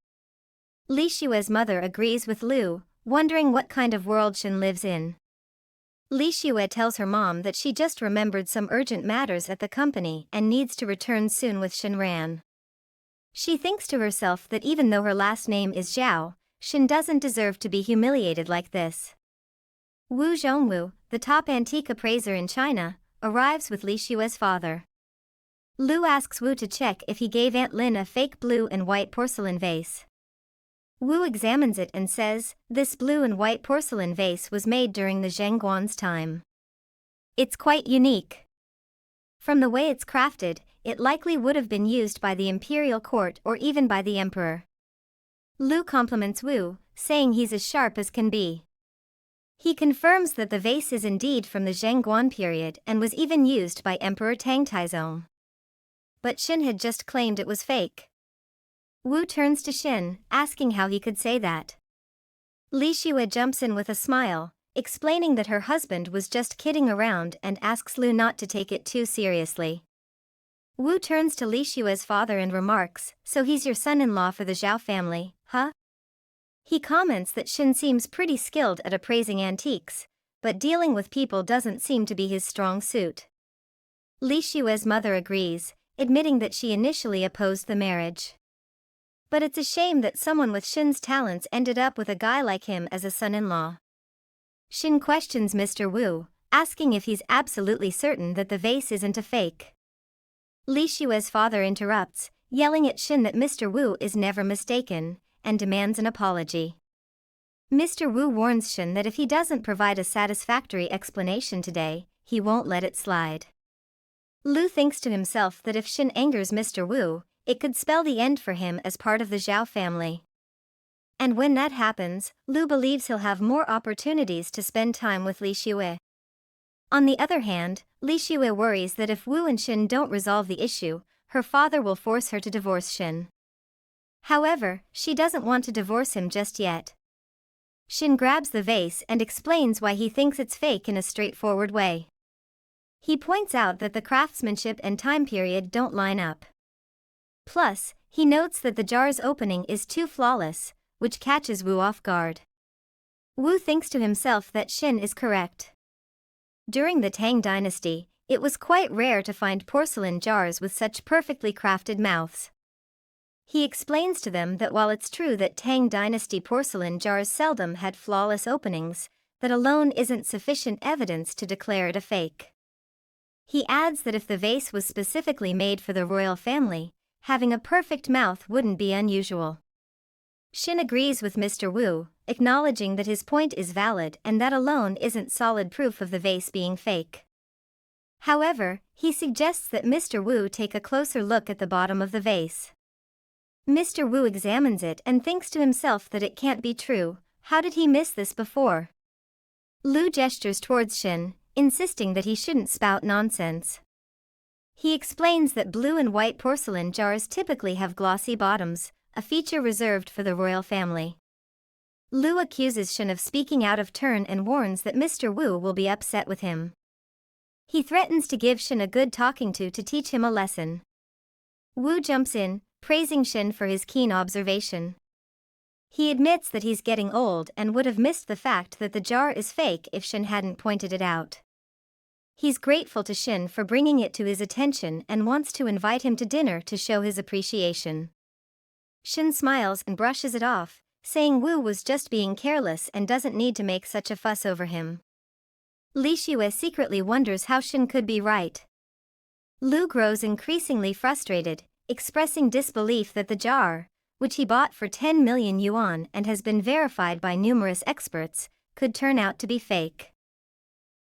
Li Xue's mother agrees with Lu, wondering what kind of world Shen lives in. Li Xue tells her mom that she just remembered some urgent matters at the company and needs to return soon with Shen Ran. She thinks to herself that even though her last name is Zhao, Shen doesn't deserve to be humiliated like this. Wu Zhongwu, the top antique appraiser in China, arrives with Li Xue's father. Lu asks Wu to check if he gave Aunt Lin a fake blue and white porcelain vase. Wu examines it and says, this blue and white porcelain vase was made during the Zhengguan's time. It's quite unique. From the way it's crafted, it likely would have been used by the imperial court or even by the emperor. Lu compliments Wu, saying he's as sharp as can be. He confirms that the vase is indeed from the Zhengguan period and was even used by Emperor Tang Taizong. But Shen had just claimed it was fake. Wu turns to Shen, asking how he could say that. Li Xue jumps in with a smile, explaining that her husband was just kidding around and asks Lu not to take it too seriously. Wu turns to Li Xue's father and remarks, so he's your son-in-law for the Zhao family, huh? He comments that Shen seems pretty skilled at appraising antiques, but dealing with people doesn't seem to be his strong suit. Li Xue's mother agrees, admitting that she initially opposed the marriage. But it's a shame that someone with Shen's talents ended up with a guy like him as a son-in-law. Shen questions Mr. Wu, asking if he's absolutely certain that the vase isn't a fake. Li Xue's father interrupts, yelling at Shen that Mr. Wu is never mistaken, and demands an apology. Mr. Wu warns Shen that if he doesn't provide a satisfactory explanation today, he won't let it slide. Lu thinks to himself that if Shen angers Mr. Wu, it could spell the end for him as part of the Zhao family. And when that happens, Lu believes he'll have more opportunities to spend time with Li Xue. On the other hand, Li Xue worries that if Wu and Shen don't resolve the issue, her father will force her to divorce Shen. However, she doesn't want to divorce him just yet. Shen grabs the vase and explains why he thinks it's fake in a straightforward way. He points out that the craftsmanship and time period don't line up. Plus, he notes that the jar's opening is too flawless, which catches Wu off guard. Wu thinks to himself that Shen is correct. During the Tang dynasty, it was quite rare to find porcelain jars with such perfectly crafted mouths. He explains to them that while it's true that Tang dynasty porcelain jars seldom had flawless openings, that alone isn't sufficient evidence to declare it a fake. He adds that if the vase was specifically made for the royal family, having a perfect mouth wouldn't be unusual. Shen agrees with Mr. Wu, acknowledging that his point is valid and that alone isn't solid proof of the vase being fake. However, he suggests that Mr. Wu take a closer look at the bottom of the vase. Mr. Wu examines it and thinks to himself that it can't be true. How did he miss this before? Lu gestures towards Shen, insisting that he shouldn't spout nonsense. He explains that blue and white porcelain jars typically have glossy bottoms, a feature reserved for the royal family. Lu accuses Shen of speaking out of turn and warns that Mr. Wu will be upset with him. He threatens to give Shen a good talking to teach him a lesson. Wu jumps in, praising Shen for his keen observation. He admits that he's getting old and would have missed the fact that the jar is fake if Shen hadn't pointed it out. He's grateful to Shen for bringing it to his attention and wants to invite him to dinner to show his appreciation. Shen smiles and brushes it off, saying Wu was just being careless and doesn't need to make such a fuss over him. Li Xue secretly wonders how Shen could be right. Lu grows increasingly frustrated, expressing disbelief that the jar, which he bought for 10 million yuan and has been verified by numerous experts, could turn out to be fake.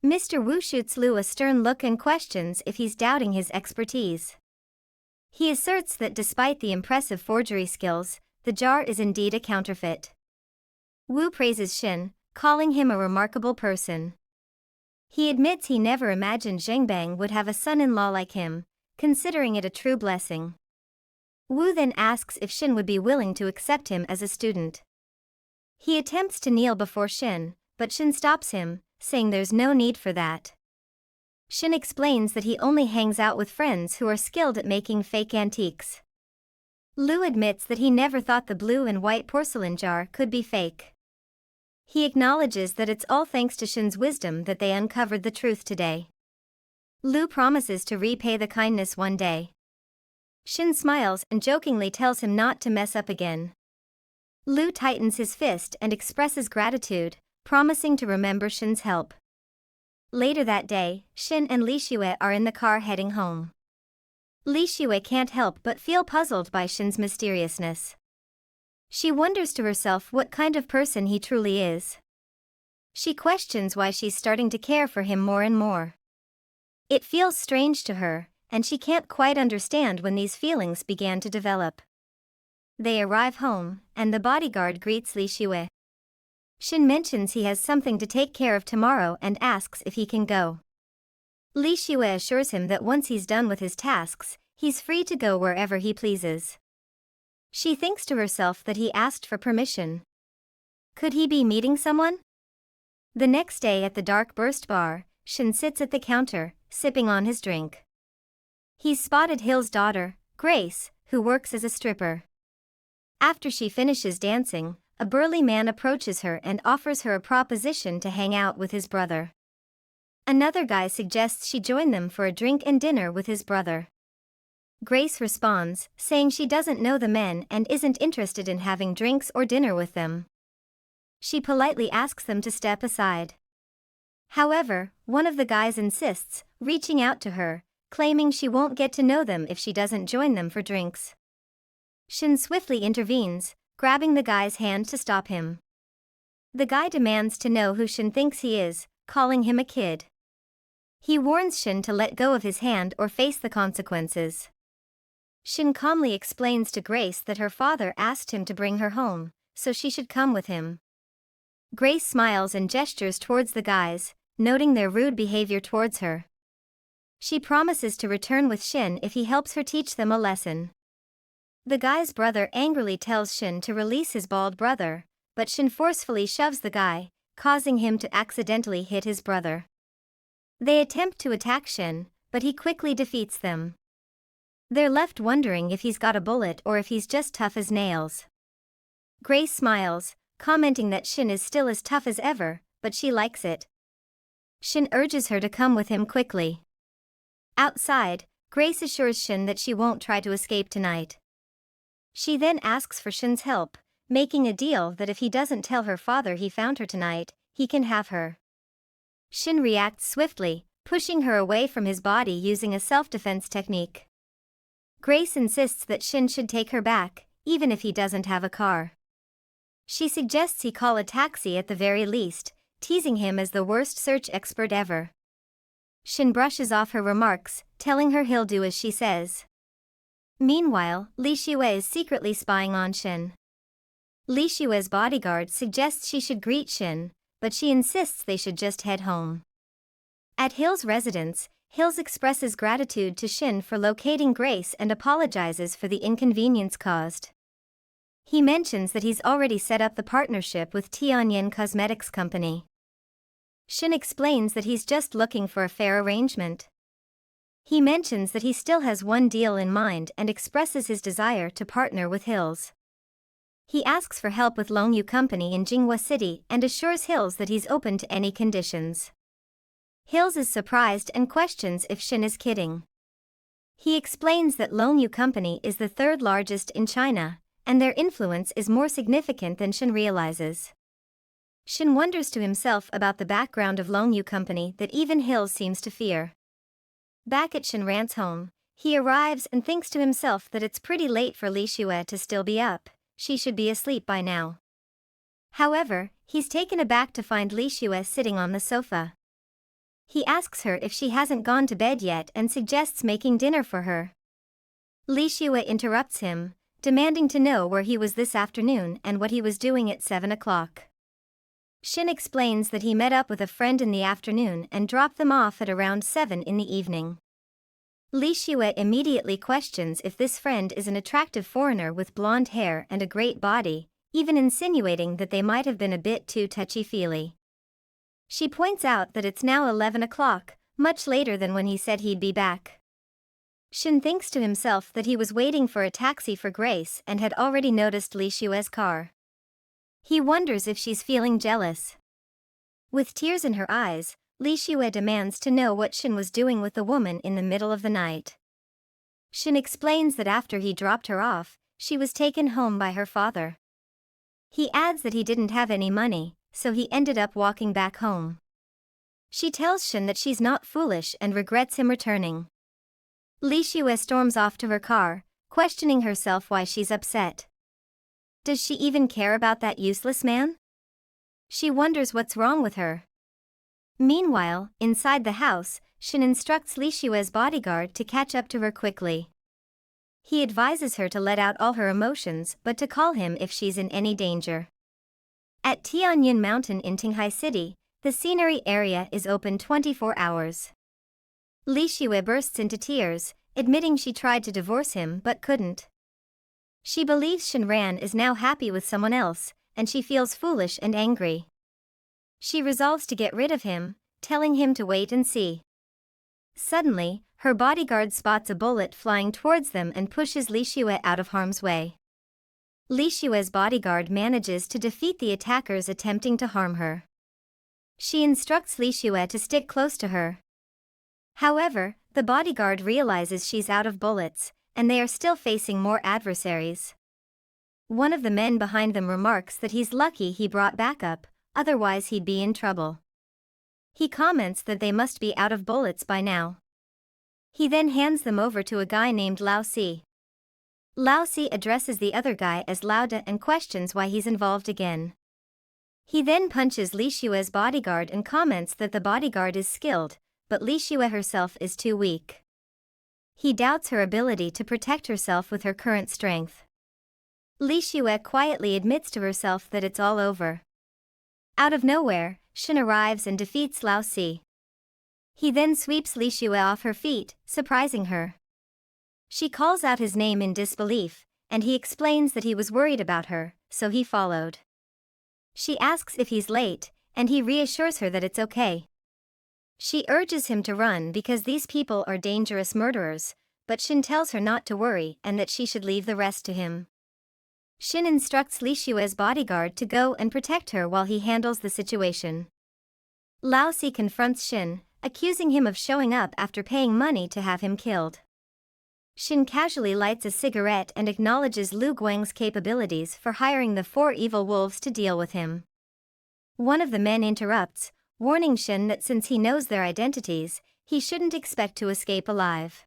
Mr. Wu shoots Lu a stern look and questions if he's doubting his expertise. He asserts that despite the impressive forgery skills, the jar is indeed a counterfeit. Wu praises Shen, calling him a remarkable person. He admits he never imagined Zhengbang would have a son-in-law like him, considering it a true blessing. Wu then asks if Shen would be willing to accept him as a student. He attempts to kneel before Shen, but Shen stops him, saying there's no need for that. Shen explains that he only hangs out with friends who are skilled at making fake antiques. Lu admits that he never thought the blue and white porcelain jar could be fake. He acknowledges that it's all thanks to Shen's wisdom that they uncovered the truth today. Lu promises to repay the kindness one day. Shen smiles and jokingly tells him not to mess up again. Lu tightens his fist and expresses gratitude, promising to remember Shen's help. Later that day, Shen and Li Xue are in the car heading home. Li Xue can't help but feel puzzled by Shen's mysteriousness. She wonders to herself what kind of person he truly is. She questions why she's starting to care for him more and more. It feels strange to her, and she can't quite understand when these feelings began to develop. They arrive home, and the bodyguard greets Li Xue. Shen mentions he has something to take care of tomorrow and asks if he can go. Li Xue assures him that once he's done with his tasks, he's free to go wherever he pleases. She thinks to herself that he asked for permission. Could he be meeting someone? The next day at the Dark Burst bar, Shen sits at the counter, sipping on his drink. He's spotted Hill's daughter, Grace, who works as a stripper. After she finishes dancing, a burly man approaches her and offers her a proposition to hang out with his brother. Another guy suggests she join them for a drink and dinner with his brother. Grace responds, saying she doesn't know the men and isn't interested in having drinks or dinner with them. She politely asks them to step aside. However, one of the guys insists, reaching out to her, claiming she won't get to know them if she doesn't join them for drinks. Shen swiftly intervenes, grabbing the guy's hand to stop him. The guy demands to know who Shen thinks he is, calling him a kid. He warns Shen to let go of his hand or face the consequences. Shen calmly explains to Grace that her father asked him to bring her home, so she should come with him. Grace smiles and gestures towards the guys, noting their rude behavior towards her. She promises to return with Shen if he helps her teach them a lesson. The guy's brother angrily tells Shen to release his bald brother, but Shen forcefully shoves the guy, causing him to accidentally hit his brother. They attempt to attack Shen, but he quickly defeats them. They're left wondering if he's got a bullet or if he's just tough as nails. Grace smiles, commenting that Shen is still as tough as ever, but she likes it. Shen urges her to come with him quickly. Outside, Grace assures Shen that she won't try to escape tonight. She then asks for Shen's help, making a deal that if he doesn't tell her father he found her tonight, he can have her. Shen reacts swiftly, pushing her away from his body using a self-defense technique. Grace insists that Shen should take her back, even if he doesn't have a car. She suggests he call a taxi at the very least, teasing him as the worst search expert ever. Shen brushes off her remarks, telling her he'll do as she says. Meanwhile, Li Xue is secretly spying on Shen. Li Xue's bodyguard suggests she should greet Shen, but she insists they should just head home. At Hill's residence, Hills expresses gratitude to Shen for locating Grace and apologizes for the inconvenience caused. He mentions that he's already set up the partnership with Tianyan Cosmetics Company. Shen explains that he's just looking for a fair arrangement. He mentions that he still has one deal in mind and expresses his desire to partner with Hills. He asks for help with Longyu Company in Jinghua City and assures Hills that he's open to any conditions. Hills is surprised and questions if Shen is kidding. He explains that Longyu Company is the third largest in China, and their influence is more significant than Shen realizes. Shen wonders to himself about the background of Longyu Company that even Hills seems to fear. Back at Shen Ran's home, he arrives and thinks to himself that it's pretty late for Li Xue to still be up, she should be asleep by now. However, he's taken aback to find Li Xue sitting on the sofa. He asks her if she hasn't gone to bed yet and suggests making dinner for her. Li Xue interrupts him, demanding to know where he was this afternoon and what he was doing at 7 o'clock. Shen explains that he met up with a friend in the afternoon and dropped them off at around 7 in the evening. Li Xue immediately questions if this friend is an attractive foreigner with blonde hair and a great body, even insinuating that they might have been a bit too touchy-feely. She points out that it's now 11 o'clock, much later than when he said he'd be back. Shen thinks to himself that he was waiting for a taxi for Grace and had already noticed Li Xue's car. He wonders if she's feeling jealous. With tears in her eyes, Li Xue demands to know what Shen was doing with the woman in the middle of the night. Shen explains that after he dropped her off, she was taken home by her father. He adds that he didn't have any money, so he ended up walking back home. She tells Shen that she's not foolish and regrets him returning. Li Xue storms off to her car, questioning herself why she's upset. Does she even care about that useless man? She wonders what's wrong with her. Meanwhile, inside the house, Shen instructs Li Xue's bodyguard to catch up to her quickly. He advises her to let out all her emotions but to call him if she's in any danger. At Tianyun Mountain in Tinghai City, the scenery area is open 24 hours. Li Xue bursts into tears, admitting she tried to divorce him but couldn't. She believes Shen Ran is now happy with someone else, and she feels foolish and angry. She resolves to get rid of him, telling him to wait and see. Suddenly, her bodyguard spots a bullet flying towards them and pushes Li Xue out of harm's way. Li Xue's bodyguard manages to defeat the attackers attempting to harm her. She instructs Li Xue to stick close to her. However, the bodyguard realizes she's out of bullets, and they are still facing more adversaries. One of the men behind them remarks that he's lucky he brought backup, otherwise he'd be in trouble. He comments that they must be out of bullets by now. He then hands them over to a guy named Lao Si. Lao Si addresses the other guy as Lao Da and questions why he's involved again. He then punches Li Xue's bodyguard and comments that the bodyguard is skilled, but Li Xue herself is too weak. He doubts her ability to protect herself with her current strength. Li Xue quietly admits to herself that it's all over. Out of nowhere, Shen arrives and defeats Lao Si. He then sweeps Li Xue off her feet, surprising her. She calls out his name in disbelief, and he explains that he was worried about her, so he followed. She asks if he's late, and he reassures her that it's okay. She urges him to run because these people are dangerous murderers, but Shen tells her not to worry and that she should leave the rest to him. Shen instructs Li Xue's bodyguard to go and protect her while he handles the situation. Lao Si confronts Shen, accusing him of showing up after paying money to have him killed. Shen casually lights a cigarette and acknowledges Lu Guang's capabilities for hiring the 4 evil wolves to deal with him. One of the men interrupts, warning Shen that since he knows their identities, he shouldn't expect to escape alive.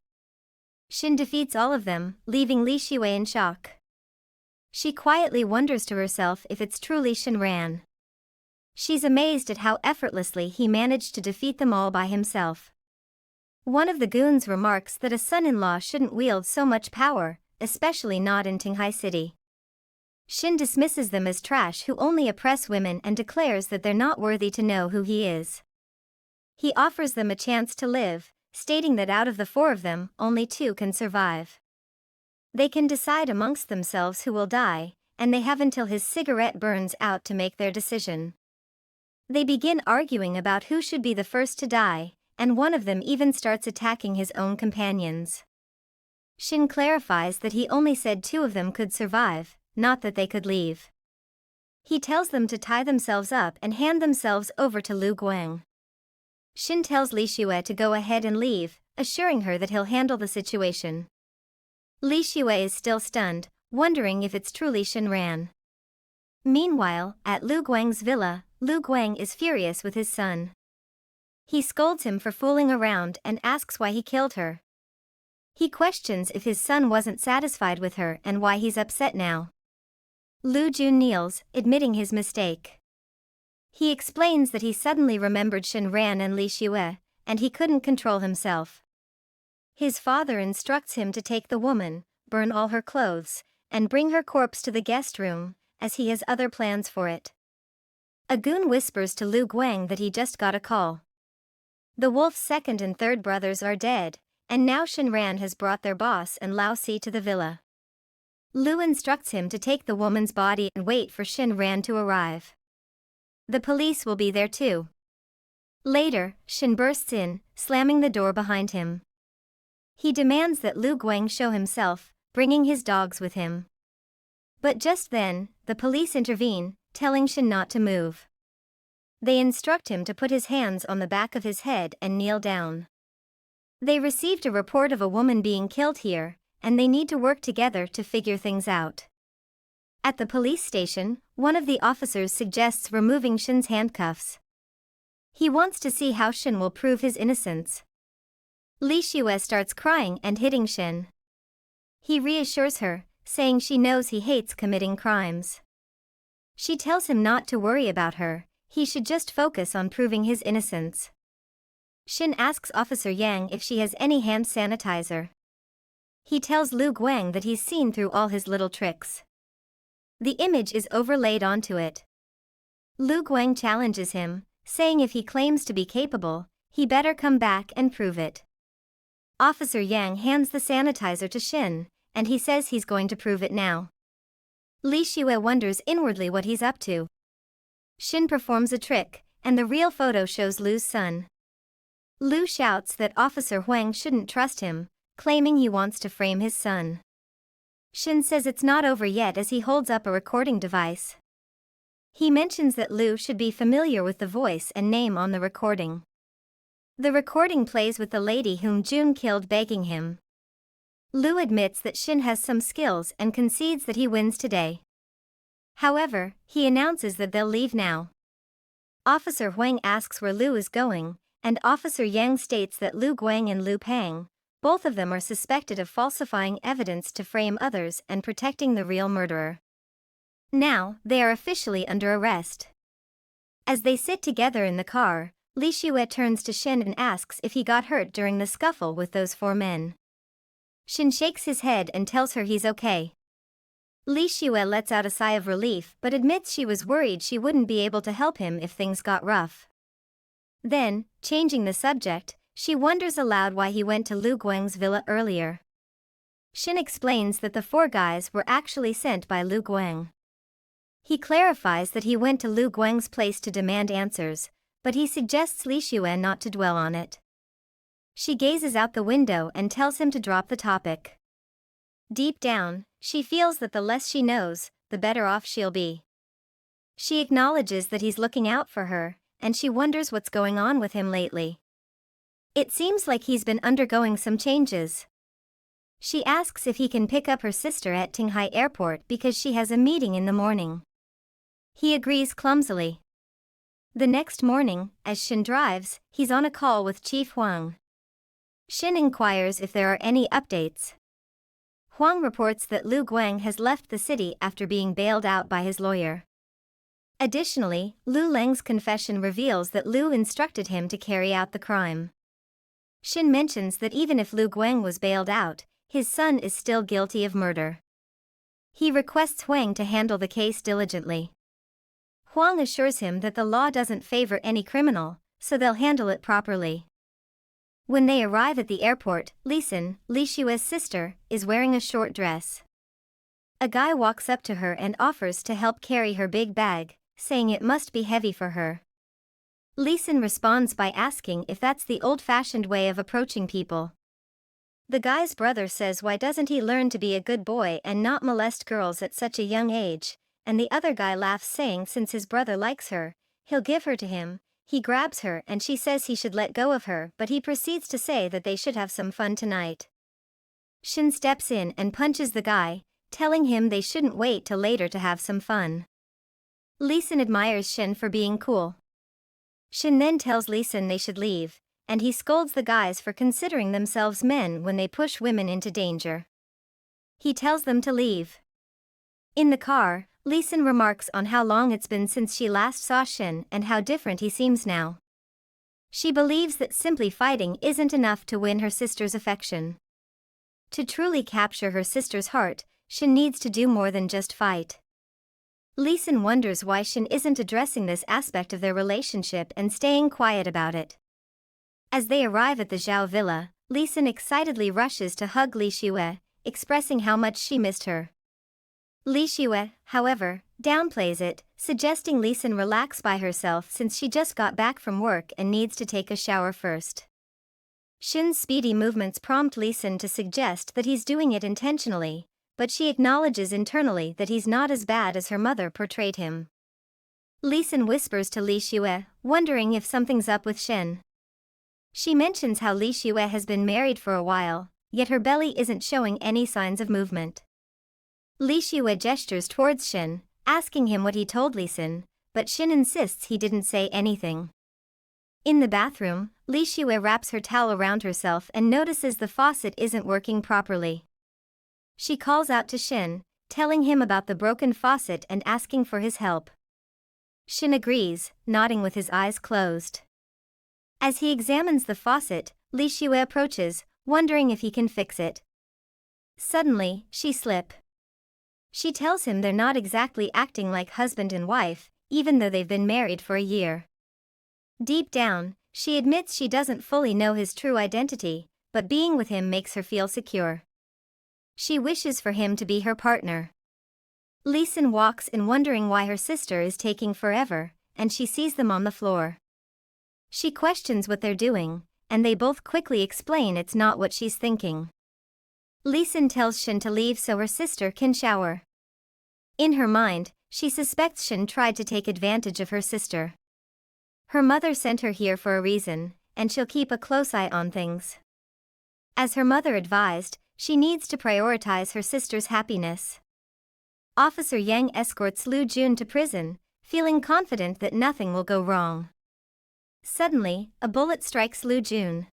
Shen defeats all of them, leaving Li Xue in shock. She quietly wonders to herself if it's truly Shen Ran. She's amazed at how effortlessly he managed to defeat them all by himself. One of the goons remarks that a son-in-law shouldn't wield so much power, especially not in Tinghai City. Shen dismisses them as trash who only oppress women and declares that they're not worthy to know who he is. He offers them a chance to live, stating that out of the 4 of them, only 2 can survive. They can decide amongst themselves who will die, and they have until his cigarette burns out to make their decision. They begin arguing about who should be the first to die, and one of them even starts attacking his own companions. Shen clarifies that he only said 2 of them could survive, not that they could leave. He tells them to tie themselves up and hand themselves over to Lu Guang. Shen tells Li Xue to go ahead and leave, assuring her that he'll handle the situation. Li Xue is still stunned, wondering if it's truly Shen Ran. Meanwhile, at Lu Guang's villa, Lu Guang is furious with his son. He scolds him for fooling around and asks why he killed her. He questions if his son wasn't satisfied with her and why he's upset now. Lu Jun kneels, admitting his mistake. He explains that he suddenly remembered Shen Ran and Li Xue, and he couldn't control himself. His father instructs him to take the woman, burn all her clothes, and bring her corpse to the guest room, as he has other plans for it. A goon whispers to Lu Guang that he just got a call. The wolf's 2nd and 3rd brothers are dead, and now Shen Ran has brought their boss and Lao Si to the villa. Lu instructs him to take the woman's body and wait for Shen Ran to arrive. The police will be there too. Later, Shen bursts in, slamming the door behind him. He demands that Lu Guang show himself, bringing his dogs with him. But just then, the police intervene, telling Shen not to move. They instruct him to put his hands on the back of his head and kneel down. They received a report of a woman being killed here, and they need to work together to figure things out. At the police station, one of the officers suggests removing Shen's handcuffs. He wants to see how Shen will prove his innocence. Li Shue starts crying and hitting Shen. He reassures her, saying she knows he hates committing crimes. She tells him not to worry about her, he should just focus on proving his innocence. Shen asks Officer Yang if she has any hand sanitizer. He tells Lu Guang that he's seen through all his little tricks. The image is overlaid onto it. Lu Guang challenges him, saying if he claims to be capable, he better come back and prove it. Officer Yang hands the sanitizer to Shen, and he says he's going to prove it now. Li Shue wonders inwardly what he's up to. Shen performs a trick, and the real photo shows Lu's son. Lu shouts that Officer Huang shouldn't trust him, claiming he wants to frame his son. Shen says it's not over yet as he holds up a recording device. He mentions that Lu should be familiar with the voice and name on the recording. The recording plays with the lady whom June killed begging him. Lu admits that Shen has some skills and concedes that he wins today. However, he announces that they'll leave now. Officer Huang asks where Lu is going, and Officer Yang states that Lu Guang and Lu Pang, both of them are suspected of falsifying evidence to frame others and protecting the real murderer. Now, they are officially under arrest. As they sit together in the car, Li Shue turns to Shen and asks if he got hurt during the scuffle with those 4 men. Shen shakes his head and tells her he's okay. Li Shue lets out a sigh of relief but admits she was worried she wouldn't be able to help him if things got rough. Then, changing the subject, she wonders aloud why he went to Lu Guang's villa earlier. Shen explains that the 4 guys were actually sent by Lu Guang. He clarifies that he went to Lu Guang's place to demand answers, but he suggests Li Shue not to dwell on it. She gazes out the window and tells him to drop the topic. Deep down, she feels that the less she knows, the better off she'll be. She acknowledges that he's looking out for her, and she wonders what's going on with him lately. It seems like he's been undergoing some changes. She asks if he can pick up her sister at Tinghai Airport because she has a meeting in the morning. He agrees clumsily. The next morning, as Shen drives, he's on a call with Chief Huang. Shen inquires if there are any updates. Huang reports that Lu Guang has left the city after being bailed out by his lawyer. Additionally, Lu Leng's confession reveals that Lu instructed him to carry out the crime. Shen mentions that even if Lu Guang was bailed out, his son is still guilty of murder. He requests Huang to handle the case diligently. Huang assures him that the law doesn't favor any criminal, so they'll handle it properly. When they arrive at the airport, Lisan, Li Shue's sister, is wearing a short dress. A guy walks up to her and offers to help carry her big bag, saying it must be heavy for her. Lisan responds by asking if that's the old-fashioned way of approaching people. The guy's brother says why doesn't he learn to be a good boy and not molest girls at such a young age, and the other guy laughs saying since his brother likes her, he'll give her to him. He grabs her and she says he should let go of her, but he proceeds to say that they should have some fun tonight. Shen steps in and punches the guy, telling him they shouldn't wait till later to have some fun. Lisan admires Shen for being cool. Shen then tells Lisan they should leave, and he scolds the guys for considering themselves men when they push women into danger. He tells them to leave. In the car, Lisan remarks on how long it's been since she last saw Shen and how different he seems now. She believes that simply fighting isn't enough to win her sister's affection. To truly capture her sister's heart, Shen needs to do more than just fight. Lisan wonders why Shen isn't addressing this aspect of their relationship and staying quiet about it. As they arrive at the Zhao villa, Lisan excitedly rushes to hug Li Shue, expressing how much she missed her. Li Shue, however, downplays it, suggesting Lee Sin relax by herself since she just got back from work and needs to take a shower first. Shin's speedy movements prompt Lee Sin to suggest that he's doing it intentionally, but she acknowledges internally that he's not as bad as her mother portrayed him. Lee Sin whispers to Li Shue, wondering if something's up with Shin. She mentions how Li Shue has been married for a while, yet her belly isn't showing any signs of movement. Li Shue gestures towards Shin, asking him what he told Lee Sin, but Shin insists he didn't say anything. In the bathroom, Li Shue wraps her towel around herself and notices the faucet isn't working properly. She calls out to Shin, telling him about the broken faucet and asking for his help. Shin agrees, nodding with his eyes closed. As he examines the faucet, Li Shue approaches, wondering if he can fix it. Suddenly, she slips. She tells him they're not exactly acting like husband and wife, even though they've been married for a year. Deep down, she admits she doesn't fully know his true identity, but being with him makes her feel secure. She wishes for him to be her partner. Lee Sin walks in wondering why her sister is taking forever, and she sees them on the floor. She questions what they're doing, and they both quickly explain it's not what she's thinking. Lee Sin tells Shin to leave so her sister can shower. In her mind, she suspects Shin tried to take advantage of her sister. Her mother sent her here for a reason, and she'll keep a close eye on things. As her mother advised, she needs to prioritize her sister's happiness. Officer Yang escorts Lu Jun to prison, feeling confident that nothing will go wrong. Suddenly, a bullet strikes Lu Jun.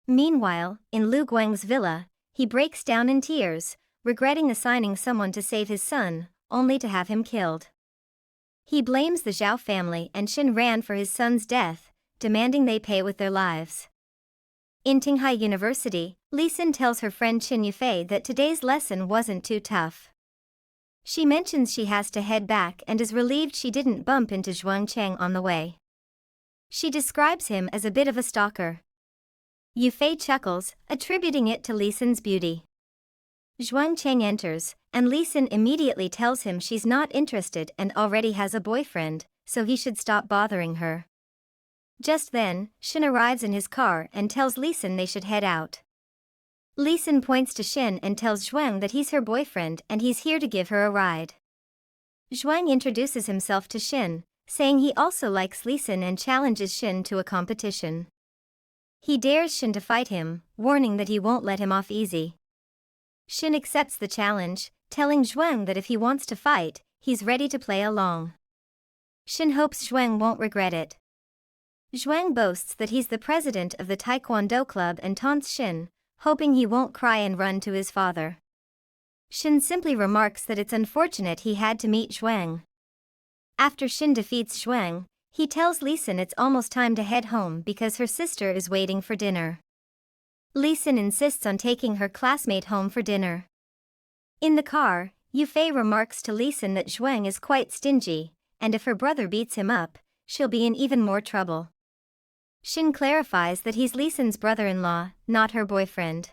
Meanwhile, in Lu Guang's villa, he breaks down in tears, regretting assigning someone to save his son, only to have him killed. He blames the Zhao family and Shen Ran for his son's death, demanding they pay with their lives. In Tinghai University, Lee Sin tells her friend Qin Yufei that today's lesson wasn't too tough. She mentions she has to head back and is relieved she didn't bump into Zhuang Cheng on the way. She describes him as a bit of a stalker. Yufei chuckles, attributing it to Lee Sin's beauty. Zhuang Cheng enters, and Lee Sin immediately tells him she's not interested and already has a boyfriend, so he should stop bothering her. Just then, Shin arrives in his car and tells Lee Sin they should head out. Lee Sin points to Shin and tells Zhuang that he's her boyfriend and he's here to give her a ride. Zhuang introduces himself to Shin, saying he also likes Lee Sin and challenges Shin to a competition. He dares Shin to fight him, warning that he won't let him off easy. Shin accepts the challenge, telling Zhuang that if he wants to fight, he's ready to play along. Shin hopes Zhuang won't regret it. Zhuang boasts that he's the president of the Taekwondo club and taunts Shin, hoping he won't cry and run to his father. Shin simply remarks that it's unfortunate he had to meet Zhuang. After Shin defeats Zhuang, he tells Lee Sin it's almost time to head home because her sister is waiting for dinner. Lee Sin insists on taking her classmate home for dinner. In the car, Yufei remarks to Lee Sin that Zhuang is quite stingy, and if her brother beats him up, she'll be in even more trouble. Shin clarifies that he's Lee Sin's brother-in-law, not her boyfriend.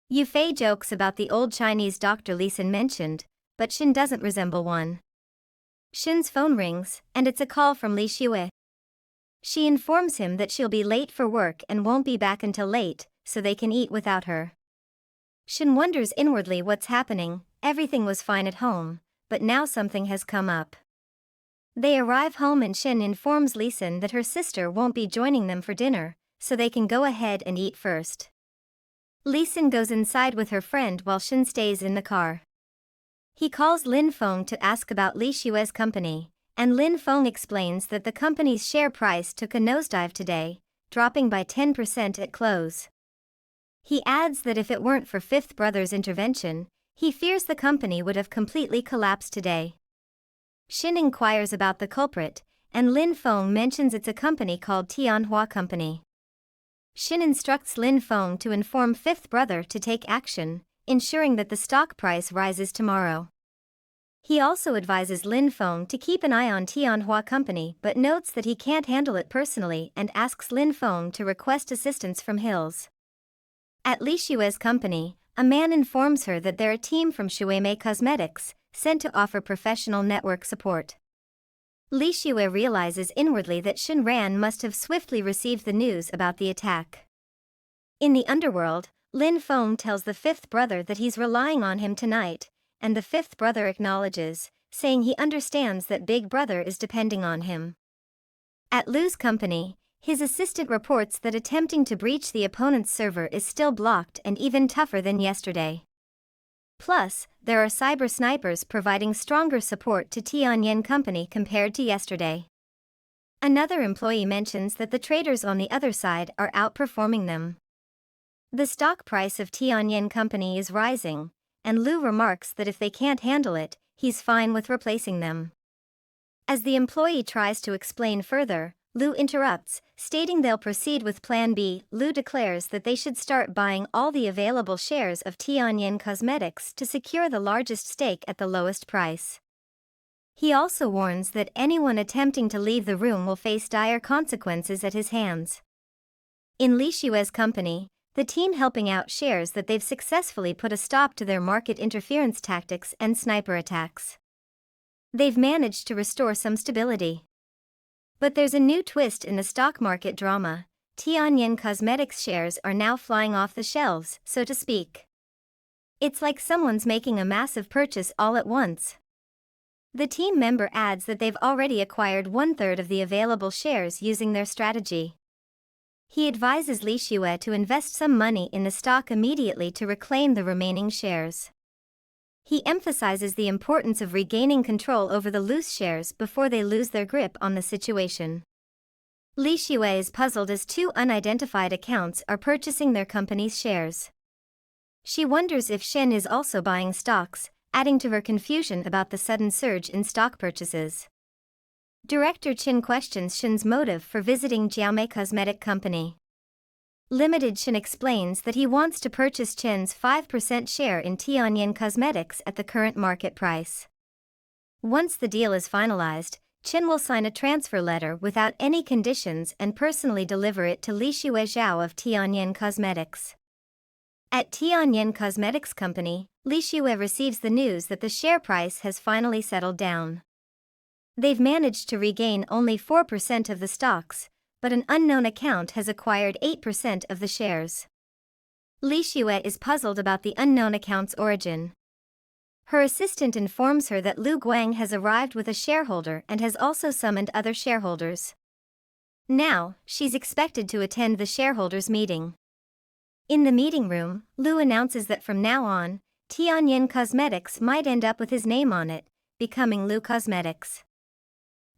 Yufei jokes about the old Chinese doctor Lee Sin mentioned, but Shin doesn't resemble one. Shin's phone rings, and it's a call from Li Shue. She informs him that she'll be late for work and won't be back until late, so they can eat without her. Shin wonders inwardly what's happening. Everything was fine at home, but now something has come up. They arrive home and Shin informs Lee Sin that her sister won't be joining them for dinner, so they can go ahead and eat first. Lee Sin goes inside with her friend while Shin stays in the car. He calls Lin Feng to ask about Li Shue's company, and Lin Feng explains that the company's share price took a nosedive today, dropping by 10% at close. He adds that if it weren't for Fifth Brother's intervention, he fears the company would have completely collapsed today. Shin inquires about the culprit, and Lin Feng mentions it's a company called Tianhua Company. Shin instructs Lin Feng to inform Fifth Brother to take action, ensuring that the stock price rises tomorrow. He also advises Lin Feng to keep an eye on Tianhua Company but notes that he can't handle it personally and asks Lin Feng to request assistance from Hills. At Li Shue's company, a man informs her that they're a team from Shuemei Cosmetics, sent to offer professional network support. Li Xue realizes inwardly that Shen Ran must have swiftly received the news about the attack. In the underworld, Lin Feng tells the fifth brother that he's relying on him tonight, and the fifth brother acknowledges, saying he understands that big brother is depending on him. At Lu's company, his assistant reports that attempting to breach the opponent's server is still blocked and even tougher than yesterday. Plus, there are cyber snipers providing stronger support to Tianyan Company compared to yesterday. Another employee mentions that the traders on the other side are outperforming them. The stock price of Tianyan Company is rising, and Lu remarks that if they can't handle it, he's fine with replacing them. As the employee tries to explain further, Lu interrupts, stating they'll proceed with Plan B. Lu declares that they should start buying all the available shares of Tianyan Cosmetics to secure the largest stake at the lowest price. He also warns that anyone attempting to leave the room will face dire consequences at his hands. In Li Xue's company, the team helping out shares that they've successfully put a stop to their market interference tactics and sniper attacks. They've managed to restore some stability. But there's a new twist in the stock market drama. Tianyan Cosmetics shares are now flying off the shelves, so to speak. It's like someone's making a massive purchase all at once. The team member adds that they've already acquired 1/3 of the available shares using their strategy. He advises Li Xue to invest some money in the stock immediately to reclaim the remaining shares. He emphasizes the importance of regaining control over the loose shares before they lose their grip on the situation. Li Xue is puzzled as two unidentified accounts are purchasing their company's shares. She wonders if Shen is also buying stocks, adding to her confusion about the sudden surge in stock purchases. Director Qin questions Shen's motive for visiting Jiaomei Cosmetic Company. Limited Shen explains that he wants to purchase Chen's 5% share in Tianyan Cosmetics at the current market price. Once the deal is finalized, Chen will sign a transfer letter without any conditions and personally deliver it to Li Xue Zhao of Tianyan Cosmetics. At Tianyan Cosmetics Company, Li Xue receives the news that the share price has finally settled down. They've managed to regain only 4% of the stocks, but an unknown account has acquired 8% of the shares. Li Xue is puzzled about the unknown account's origin. Her assistant informs her that Lu Guang has arrived with a shareholder and has also summoned other shareholders. Now, she's expected to attend the shareholders' meeting. In the meeting room, Lu announces that from now on, Tianyan Cosmetics might end up with his name on it, becoming Lu Cosmetics.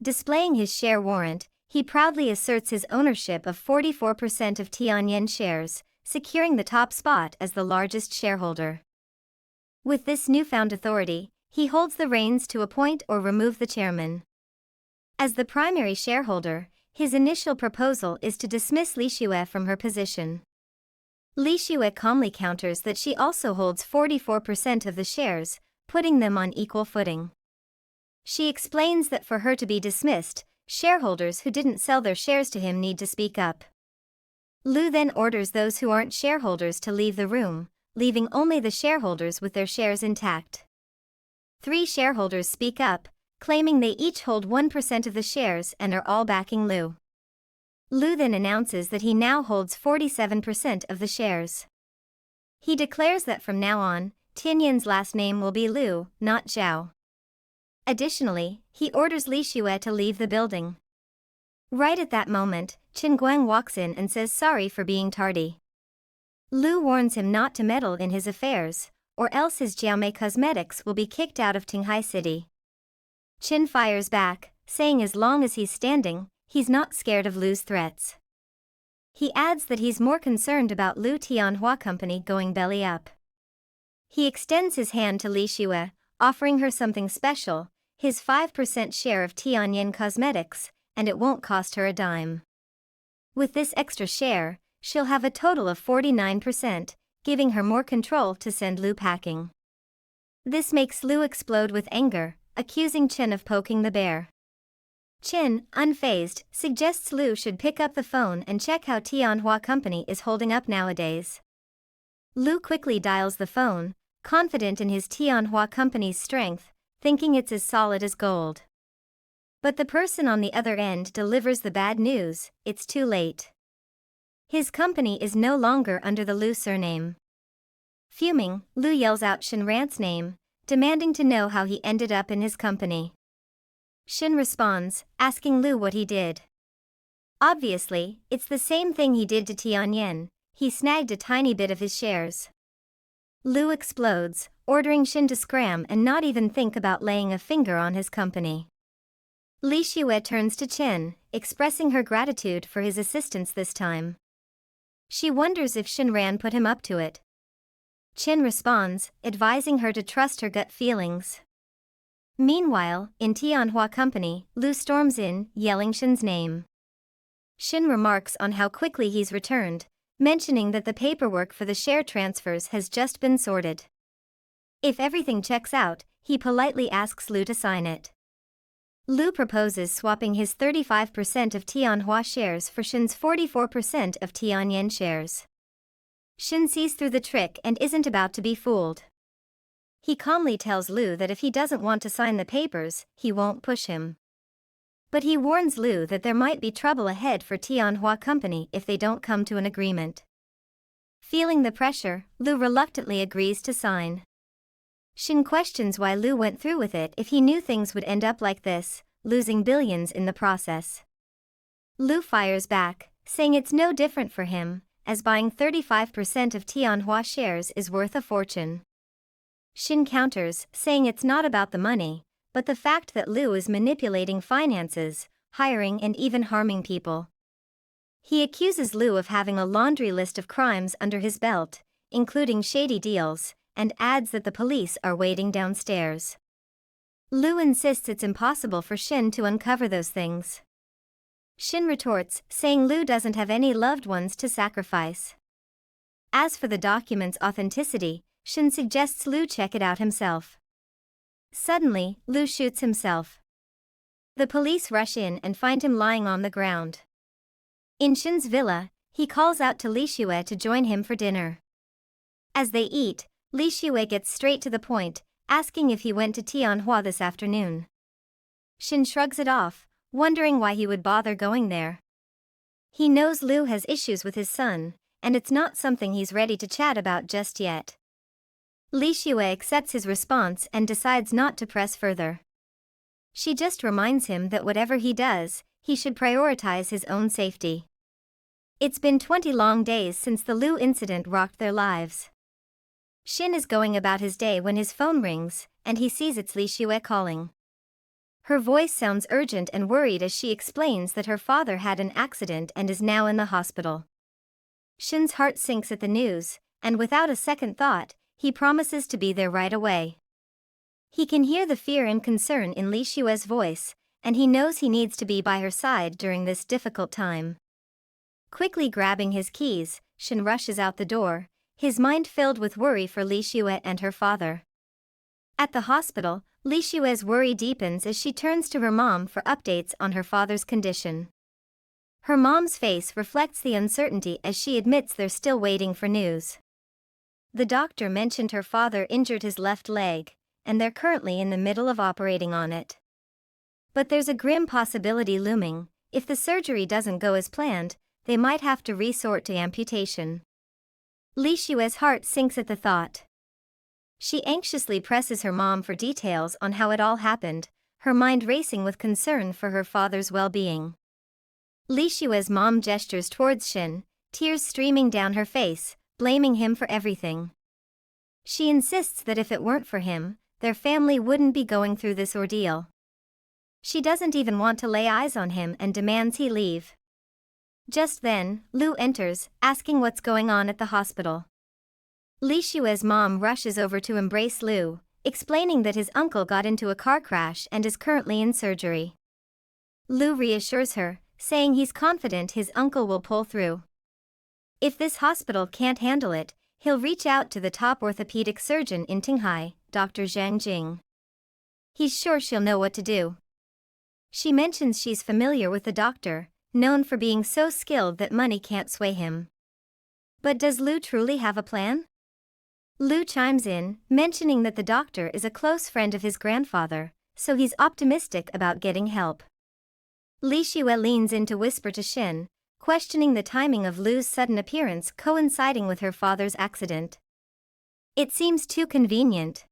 Displaying his share warrant, he proudly asserts his ownership of 44% of Tianyan shares, securing the top spot as the largest shareholder. With this newfound authority, he holds the reins to appoint or remove the chairman. As the primary shareholder, his initial proposal is to dismiss Li Xue from her position. Li Xue calmly counters that she also holds 44% of the shares, putting them on equal footing. She explains that for her to be dismissed, shareholders who didn't sell their shares to him need to speak up. Lu then orders those who aren't shareholders to leave the room, leaving only the shareholders with their shares intact. 3 shareholders speak up, claiming they each hold 1% of the shares and are all backing Lu. Lu then announces that he now holds 47% of the shares. He declares that from now on, Tianyan's last name will be Lu, not Zhao. Additionally, he orders Li Xue to leave the building. Right at that moment, Qin Guang walks in and says sorry for being tardy. Lu warns him not to meddle in his affairs, or else his Jiaomei Cosmetics will be kicked out of Tinghai City. Qin fires back, saying as long as he's standing, he's not scared of Lu's threats. He adds that he's more concerned about Lu Tianhua Company going belly up. He extends his hand to Li Xue, offering her something special, his 5% share of Tianyan Cosmetics, and it won't cost her a dime. With this extra share, she'll have a total of 49%, giving her more control to send Lu packing. This makes Lu explode with anger, accusing Qin of poking the bear. Qin, unfazed, suggests Lu should pick up the phone and check how Tianhua Company is holding up nowadays. Lu quickly dials the phone, confident in his Tianhua Company's strength, thinking it's as solid as gold. But the person on the other end delivers the bad news: it's too late. His company is no longer under the Lu surname. Fuming, Lu yells out Shen Ran's name, demanding to know how he ended up in his company. Shen responds, asking Lu what he did. Obviously, it's the same thing he did to Tianyan. He snagged a tiny bit of his shares. Lu explodes, ordering Shen to scram and not even think about laying a finger on his company. Li Xue turns to Chen, expressing her gratitude for his assistance this time. She wonders if Shen Ran put him up to it. Chen responds, advising her to trust her gut feelings. Meanwhile, in Tianhua Company, Lu storms in, yelling Shen's name. Shen remarks on how quickly he's returned, mentioning that the paperwork for the share transfers has just been sorted. If everything checks out, he politely asks Lu to sign it. Lu proposes swapping his 35% of Tianhua shares for Shen's 44% of Tianyan shares. Shen sees through the trick and isn't about to be fooled. He calmly tells Lu that if he doesn't want to sign the papers, he won't push him. But he warns Lu that there might be trouble ahead for Tianhua Company if they don't come to an agreement. Feeling the pressure, Lu reluctantly agrees to sign. Shen questions why Lu went through with it if he knew things would end up like this, losing billions in the process. Lu fires back, saying it's no different for him, as buying 35% of Tianhua shares is worth a fortune. Shen counters, saying it's not about the money, but the fact that Lu is manipulating finances, hiring and even harming people. He accuses Lu of having a laundry list of crimes under his belt, including shady deals, and adds that the police are waiting downstairs. Lu insists it's impossible for Shen to uncover those things. Shen retorts, saying Lu doesn't have any loved ones to sacrifice. As for the document's authenticity, Shen suggests Lu check it out himself. Suddenly, Lu shoots himself. The police rush in and find him lying on the ground. In Shen's villa, he calls out to Li Xue to join him for dinner. As they eat, Li Xue gets straight to the point, asking if he went to Tianhua this afternoon. Shen shrugs it off, wondering why he would bother going there. He knows Lu has issues with his son, and it's not something he's ready to chat about just yet. Li Xue accepts his response and decides not to press further. She just reminds him that whatever he does, he should prioritize his own safety. It's been 20 long days since the Lu incident rocked their lives. Shen is going about his day when his phone rings, and he sees it's Li Xue calling. Her voice sounds urgent and worried as she explains that her father had an accident and is now in the hospital. Shen's heart sinks at the news, and without a second thought, he promises to be there right away. He can hear the fear and concern in Li Xue's voice, and he knows he needs to be by her side during this difficult time. Quickly grabbing his keys, Shen rushes out the door, his mind filled with worry for Li Xue and her father. At the hospital, Li Xue's worry deepens as she turns to her mom for updates on her father's condition. Her mom's face reflects the uncertainty as she admits they're still waiting for news. The doctor mentioned her father injured his left leg, and they're currently in the middle of operating on it. But there's a grim possibility looming: if the surgery doesn't go as planned, they might have to resort to amputation. Li Xue's heart sinks at the thought. She anxiously presses her mom for details on how it all happened, her mind racing with concern for her father's well-being. Li Xue's mom gestures towards Shen, tears streaming down her face, blaming him for everything. She insists that if it weren't for him, their family wouldn't be going through this ordeal. She doesn't even want to lay eyes on him and demands he leave. Just then, Lu enters, asking what's going on at the hospital. Li Xue's mom rushes over to embrace Lu, explaining that his uncle got into a car crash and is currently in surgery. Lu reassures her, saying he's confident his uncle will pull through. If this hospital can't handle it, he'll reach out to the top orthopedic surgeon in Tinghai, Dr. Zhang Jing. He's sure she'll know what to do. She mentions she's familiar with the doctor, known for being so skilled that money can't sway him. But does Lu truly have a plan? Lu chimes in, mentioning that the doctor is a close friend of his grandfather, so he's optimistic about getting help. Li Xue leans in to whisper to Shen, questioning the timing of Lu's sudden appearance coinciding with her father's accident. It seems too convenient.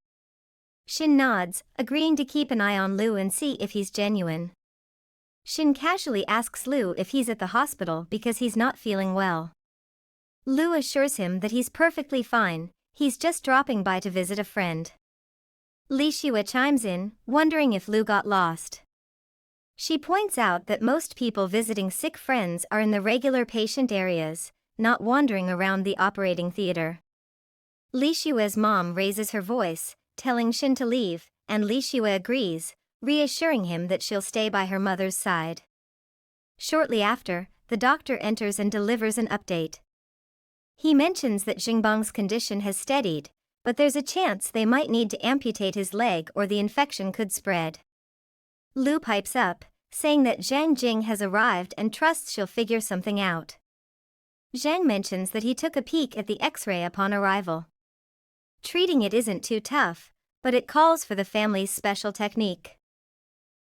Shen nods, agreeing to keep an eye on Lu and see if he's genuine. Shen casually asks Lu if he's at the hospital because he's not feeling well. Lu assures him that he's perfectly fine, he's just dropping by to visit a friend. Li Xue chimes in, wondering if Lu got lost. She points out that most people visiting sick friends are in the regular patient areas, not wandering around the operating theater. Li Xue's mom raises her voice, telling Shen to leave, and Li Xue agrees, reassuring him that she'll stay by her mother's side. Shortly after, the doctor enters and delivers an update. He mentions that Xingbang's condition has steadied, but there's a chance they might need to amputate his leg or the infection could spread. Lu pipes up, saying that Zhang Jing has arrived and trusts she'll figure something out. Zhang mentions that he took a peek at the X-ray upon arrival. Treating it isn't too tough, but it calls for the family's special technique.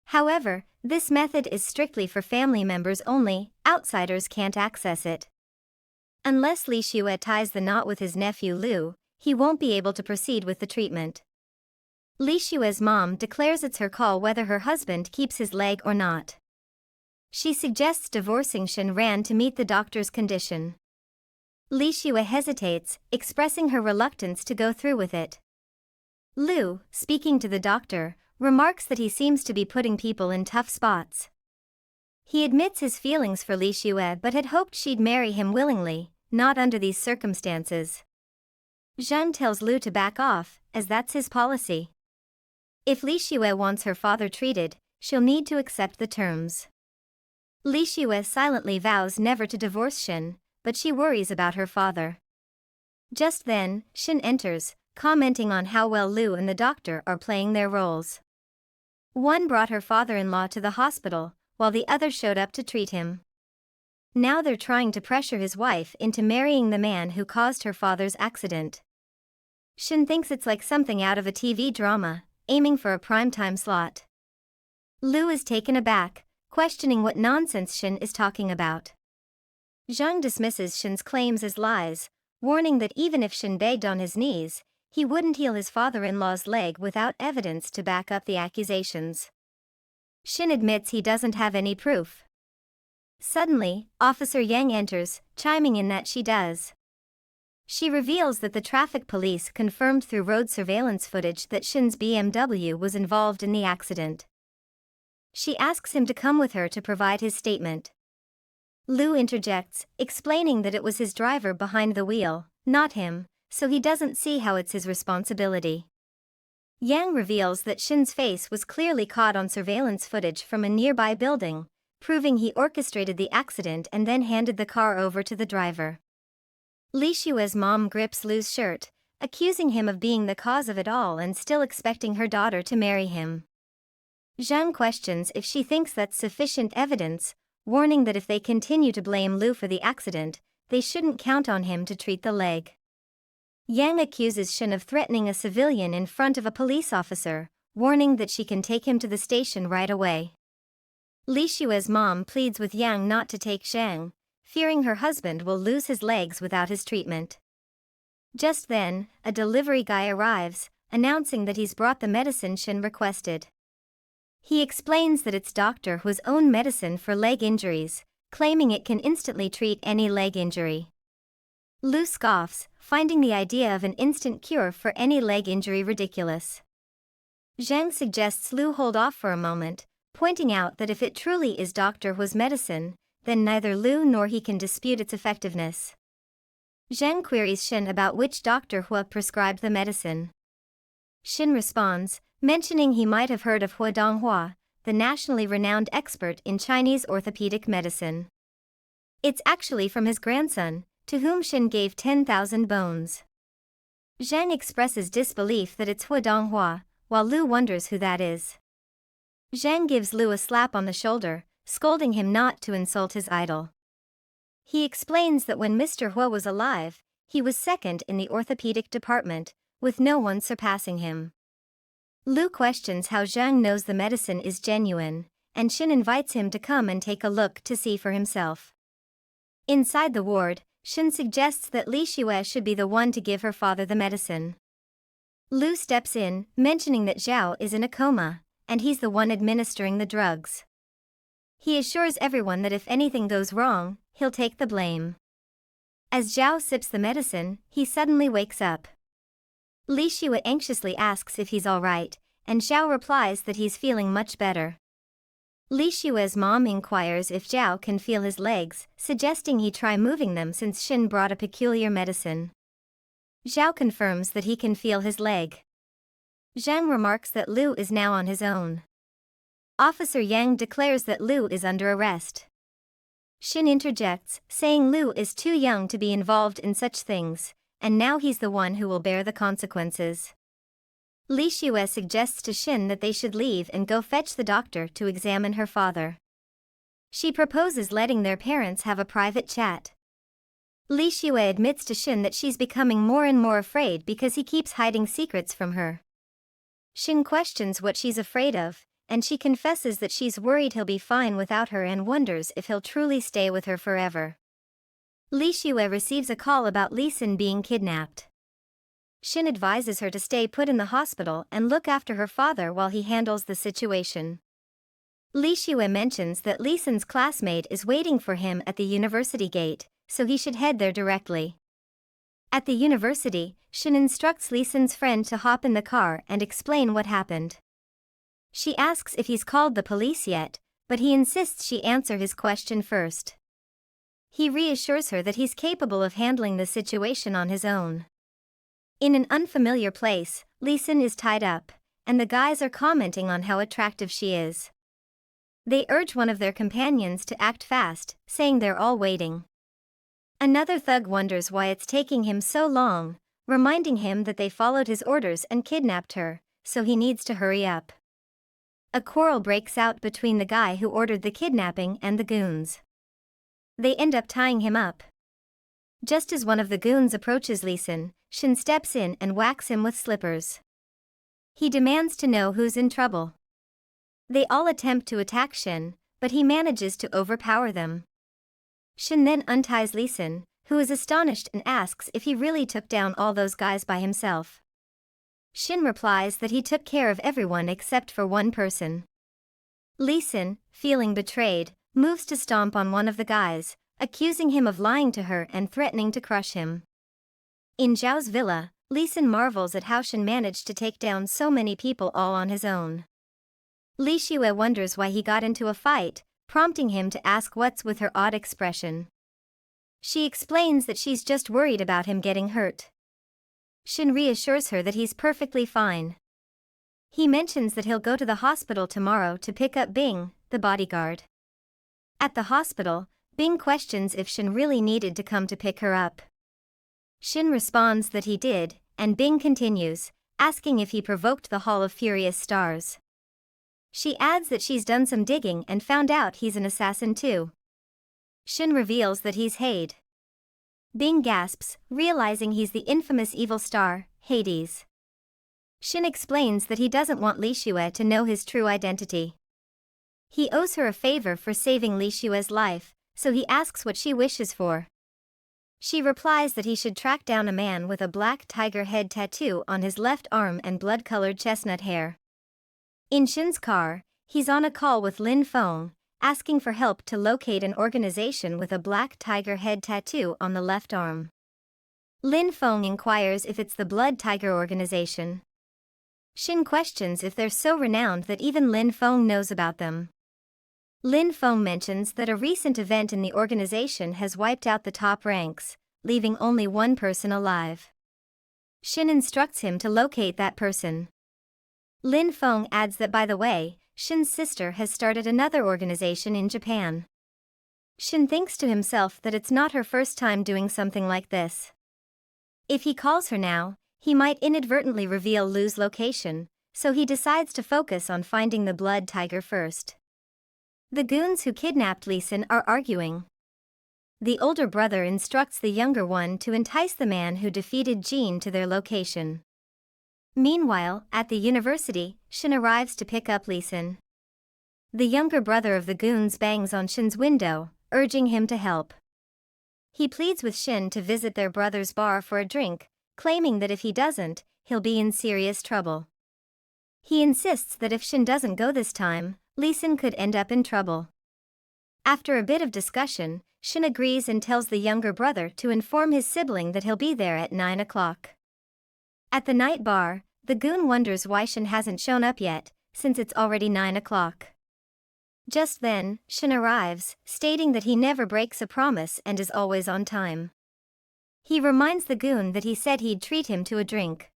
However, this method is strictly for family members only, outsiders can't access it. Unless Li Xue ties the knot with his nephew Lu, he won't be able to proceed with the treatment. Li Xue's mom declares it's her call whether her husband keeps his leg or not. She suggests divorcing Shen Ran to meet the doctor's condition. Li Xue hesitates, expressing her reluctance to go through with it. Lu, speaking to the doctor, remarks that he seems to be putting people in tough spots. He admits his feelings for Li Xue but had hoped she'd marry him willingly, not under these circumstances. Zhang tells Lu to back off, as that's his policy. If Li Xue wants her father treated, she'll need to accept the terms. Li Xue silently vows never to divorce Shen, but she worries about her father. Just then, Shen enters, commenting on how well Lu and the doctor are playing their roles. One brought her father-in-law to the hospital, while the other showed up to treat him. Now they're trying to pressure his wife into marrying the man who caused her father's accident. Shen thinks it's like something out of a TV drama, aiming for a primetime slot. Lu is taken aback, questioning what nonsense Shen is talking about. Zhang dismisses Shen's claims as lies, warning that even if Shen begged on his knees, he wouldn't heal his father-in-law's leg without evidence to back up the accusations. Shen admits he doesn't have any proof. Suddenly, Officer Yang enters, chiming in that she does. She reveals that the traffic police confirmed through road surveillance footage that Shen's BMW was involved in the accident. She asks him to come with her to provide his statement. Lu interjects, explaining that it was his driver behind the wheel, not him, so he doesn't see how it's his responsibility. Yang reveals that Shen's face was clearly caught on surveillance footage from a nearby building, proving he orchestrated the accident and then handed the car over to the driver. Li Xue's mom grips Lu's shirt, accusing him of being the cause of it all and still expecting her daughter to marry him. Zhang questions if she thinks that's sufficient evidence, warning that if they continue to blame Lu for the accident, they shouldn't count on him to treat the leg. Yang accuses Shen of threatening a civilian in front of a police officer, warning that she can take him to the station right away. Li Xue's mom pleads with Yang not to take Zhang, fearing her husband will lose his legs without his treatment. Just then, a delivery guy arrives, announcing that he's brought the medicine Shen requested. He explains that it's Dr. Hu's own medicine for leg injuries, claiming it can instantly treat any leg injury. Lu scoffs, finding the idea of an instant cure for any leg injury ridiculous. Zhang suggests Lu hold off for a moment, pointing out that if it truly is Dr. Hu's medicine, then neither Lu nor he can dispute its effectiveness. Zhang queries Shen about which Dr. Hu prescribed the medicine. Shen responds, mentioning he might have heard of Hu Donghua, the nationally renowned expert in Chinese orthopedic medicine. It's actually from his grandson, to whom Shen gave 10,000 bones. Zhang expresses disbelief that it's Hu Donghua, while Lu wonders who that is. Zhang gives Lu a slap on the shoulder, scolding him not to insult his idol. He explains that when Mr. Hu was alive, he was second in the orthopedic department, with no one surpassing him. Lu questions how Zhang knows the medicine is genuine, and Shen invites him to come and take a look to see for himself. Inside the ward, Shen suggests that Li Xue should be the one to give her father the medicine. Lu steps in, mentioning that Zhao is in a coma, and he's the one administering the drugs. He assures everyone that if anything goes wrong, he'll take the blame. As Zhao sips the medicine, he suddenly wakes up. Li Xue anxiously asks if he's alright, and Zhao replies that he's feeling much better. Li Xue's mom inquires if Zhao can feel his legs, suggesting he try moving them since Shen brought a peculiar medicine. Zhao confirms that he can feel his leg. Zhang remarks that Lu is now on his own. Officer Yang declares that Lu is under arrest. Shen interjects, saying Lu is too young to be involved in such things, and now he's the one who will bear the consequences. Li Xue suggests to Shen that they should leave and go fetch the doctor to examine her father. She proposes letting their parents have a private chat. Li Xue admits to Shen that she's becoming more and more afraid because he keeps hiding secrets from her. Shen questions what she's afraid of, and she confesses that she's worried he'll be fine without her and wonders if he'll truly stay with her forever. Li Xue receives a call about Li Xin being kidnapped. Shen advises her to stay put in the hospital and look after her father while he handles the situation. Li Xue mentions that Li Xin's classmate is waiting for him at the university gate, so he should head there directly. At the university, Shen instructs Li Xin's friend to hop in the car and explain what happened. She asks if he's called the police yet, but he insists she answer his question first. He reassures her that he's capable of handling the situation on his own. In an unfamiliar place, Li Xin is tied up, and the guys are commenting on how attractive she is. They urge one of their companions to act fast, saying they're all waiting. Another thug wonders why it's taking him so long, reminding him that they followed his orders and kidnapped her, so he needs to hurry up. A quarrel breaks out between the guy who ordered the kidnapping and the goons. They end up tying him up. Just as one of the goons approaches Li Xin, Shen steps in and whacks him with slippers. He demands to know who's in trouble. They all attempt to attack Shen, but he manages to overpower them. Shen then unties Li Xin, who is astonished and asks if he really took down all those guys by himself. Shen replies that he took care of everyone except for one person. Li Xin, feeling betrayed, moves to stomp on one of the guys, accusing him of lying to her and threatening to crush him. In Zhao's villa, Li Xin marvels at how Shen managed to take down so many people all on his own. Li Xue wonders why he got into a fight, prompting him to ask what's with her odd expression. She explains that she's just worried about him getting hurt. Shen reassures her that he's perfectly fine. He mentions that he'll go to the hospital tomorrow to pick up Bing, the bodyguard. At the hospital, Bing questions if Shen really needed to come to pick her up. Shen responds that he did, and Bing continues, asking if he provoked the Hall of Furious Stars. She adds that she's done some digging and found out he's an assassin too. Shen reveals that he's Hade. Bing gasps, realizing he's the infamous evil star, Hades. Shen explains that he doesn't want Li Xue to know his true identity. He owes her a favor for saving Li Xue's life, so he asks what she wishes for. She replies that he should track down a man with a black tiger head tattoo on his left arm and blood-colored chestnut hair. In Shen's car, he's on a call with Lin Feng, asking for help to locate an organization with a black tiger head tattoo on the left arm. Lin Feng inquires if it's the Blood Tiger organization. Shen questions if they're so renowned that even Lin Feng knows about them. Lin Feng mentions that a recent event in the organization has wiped out the top ranks, leaving only one person alive. Shen instructs him to locate that person. Lin Feng adds that, by the way, Shen's sister has started another organization in Japan. Shen thinks to himself that it's not her first time doing something like this. If he calls her now, he might inadvertently reveal Lu's location, so he decides to focus on finding the Blood Tiger first. The goons who kidnapped Li Xin are arguing. the older brother instructs the younger one to entice the man who defeated Jean to their location. Meanwhile, at the university, Shen arrives to pick up Lee Sin. The younger brother of the goons bangs on Shen's window, urging him to help. He pleads with Shen to visit their brother's bar for a drink, claiming that if he doesn't, he'll be in serious trouble. He insists that if Shen doesn't go this time, Lee Sin could end up in trouble. After a bit of discussion, Shen agrees and tells the younger brother to inform his sibling that he'll be there at 9 o'clock. At the night bar, the goon wonders why Shen hasn't shown up yet, since it's already 9 o'clock. Just then, Shen arrives, stating that he never breaks a promise and is always on time. He reminds the goon that he said he'd treat him to a drink.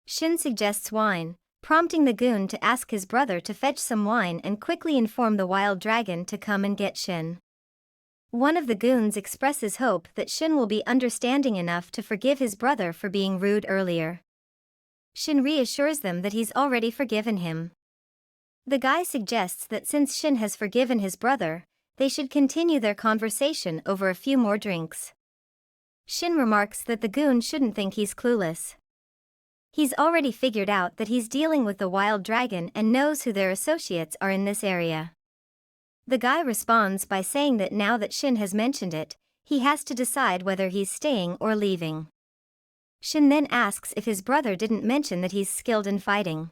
Shen suggests wine, prompting the goon to ask his brother to fetch some wine and quickly inform the wild dragon to come and get Shen. One of the goons expresses hope that Shen will be understanding enough to forgive his brother for being rude earlier. Shen reassures them that he's already forgiven him. The guy suggests that since Shen has forgiven his brother, they should continue their conversation over a few more drinks. Shen remarks that the goon shouldn't think he's clueless. He's already figured out that he's dealing with the wild dragon and knows who their associates are in this area. The guy responds by saying that now that Shen has mentioned it, he has to decide whether he's staying or leaving. Shen then asks if his brother didn't mention that he's skilled in fighting.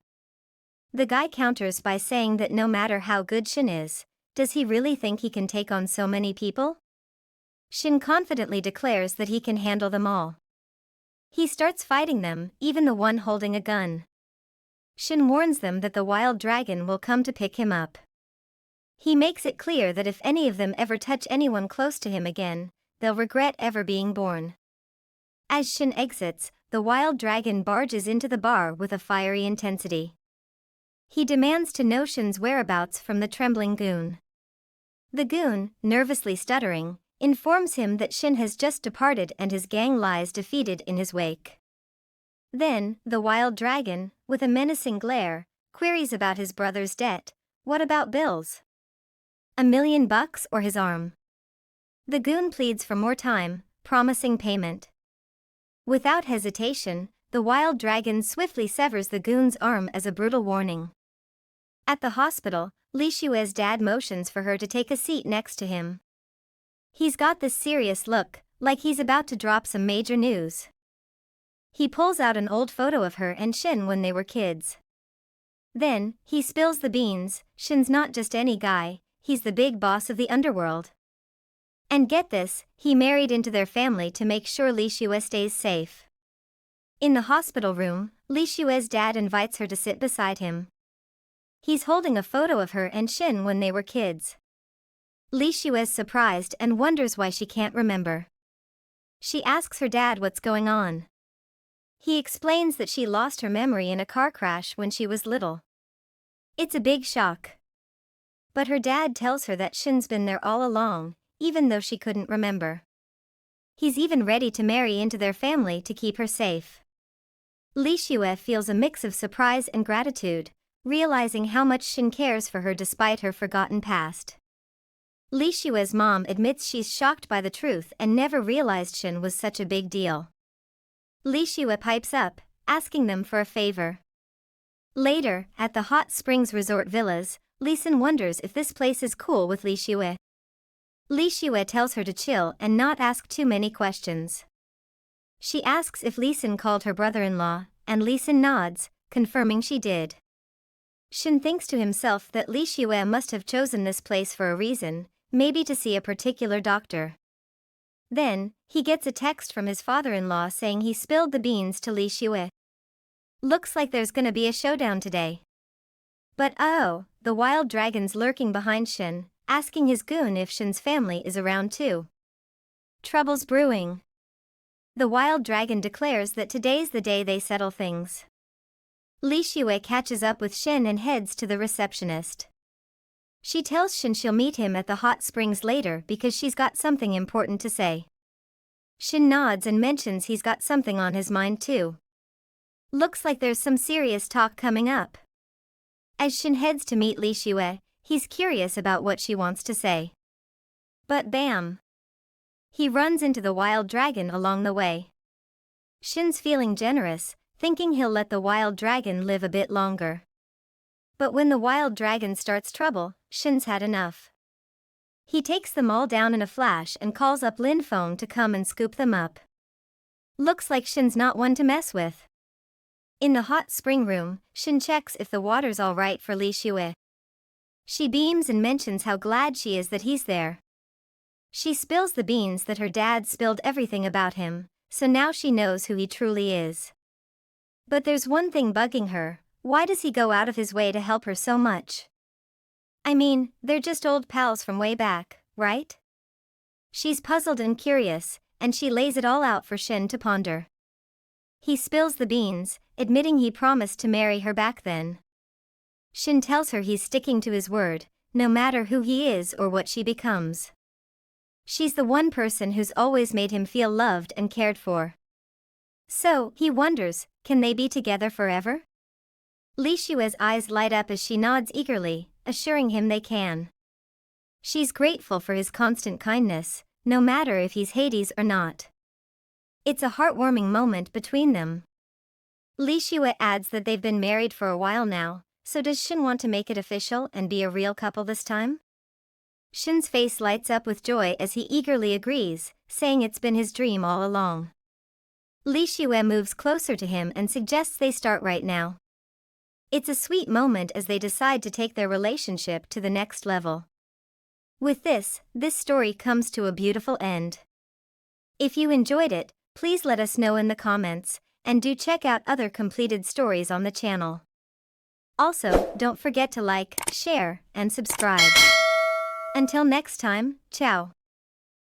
The guy counters by saying that no matter how good Shen is, does he really think he can take on so many people? Shen confidently declares that he can handle them all. He starts fighting them, even the one holding a gun. Shen warns them that the wild dragon will come to pick him up. He makes it clear that if any of them ever touch anyone close to him again, they'll regret ever being born. As Shen exits, the wild dragon barges into the bar with a fiery intensity. He demands to know Shen's whereabouts from the trembling goon. The goon, nervously stuttering, informs him that Shen has just departed and his gang lies defeated in his wake. Then, the wild dragon, with a menacing glare, queries about his brother's debt. What about bills? $1 million or his arm? The goon pleads for more time, promising payment. Without hesitation, the wild dragon swiftly severs the goon's arm as a brutal warning. At the hospital, Li Xue's dad motions for her to take a seat next to him. He's got this serious look, like he's about to drop some major news. He pulls out an old photo of her and Shen when they were kids. Then, he spills the beans. Shen's not just any guy, he's the big boss of the underworld. And get this, he married into their family to make sure Li Xue stays safe. In the hospital room, Li Xue's dad invites her to sit beside him. He's holding a photo of her and Shen when they were kids. Li Xue's surprised and wonders why she can't remember. She asks her dad what's going on. He explains that she lost her memory in a car crash when she was little. It's a big shock. But her dad tells her that Shen's been there all along, even though she couldn't remember. He's even ready to marry into their family to keep her safe. Li Xue feels a mix of surprise and gratitude, realizing how much Shen cares for her despite her forgotten past. Li Xue's mom admits she's shocked by the truth and never realized Shen was such a big deal. Li Xue pipes up, asking them for a favor. Later, at the Hot Springs Resort Villas, Lee Sin wonders if this place is cool with Li Xue. Li Xue tells her to chill and not ask too many questions. She asks if Lee Sin called her brother-in-law, and Lee Sin nods, confirming she did. Shen thinks to himself that Li Xue must have chosen this place for a reason, maybe to see a particular doctor. Then, he gets a text from his father-in-law saying he spilled the beans to Li Xue. Looks like there's gonna be a showdown today. But oh, the wild dragon's lurking behind Shen, asking his goon if Shen's family is around too. Trouble's brewing. The wild dragon declares that today's the day they settle things. Li Xue catches up with Shen and heads to the receptionist. She tells Shen she'll meet him at the hot springs later because she's got something important to say. Shen nods and mentions he's got something on his mind too. Looks like there's some serious talk coming up. As Shen heads to meet Li Xue, he's curious about what she wants to say. But bam! He runs into the wild dragon along the way. Shen's feeling generous, thinking he'll let the wild dragon live a bit longer. But when the wild dragon starts trouble, Shen's had enough. He takes them all down in a flash and calls up Lin Feng to come and scoop them up. Looks like Shen's not one to mess with. In the hot spring room, Shen checks if the water's alright for Li Xue. She beams and mentions how glad she is that he's there. She spills the beans that her dad spilled everything about him, so now she knows who he truly is. But there's one thing bugging her: why does he go out of his way to help her so much? I mean, they're just old pals from way back, right? She's puzzled and curious, and she lays it all out for Shen to ponder. He spills the beans, admitting he promised to marry her back then. Shen tells her he's sticking to his word, no matter who he is or what she becomes. She's the one person who's always made him feel loved and cared for. So, he wonders, can they be together forever? Li Xue's eyes light up as she nods eagerly, assuring him they can. She's grateful for his constant kindness, no matter if he's Hades or not. It's a heartwarming moment between them. Li Xue adds that they've been married for a while now, so does Shen want to make it official and be a real couple this time? Shen's face lights up with joy as he eagerly agrees, saying it's been his dream all along. Li Xue moves closer to him and suggests they start right now. It's a sweet moment as they decide to take their relationship to the next level. With this story comes to a beautiful end. If you enjoyed it, please let us know in the comments, and do check out other completed stories on the channel. Also, don't forget to like, share, and subscribe. Until next time, ciao.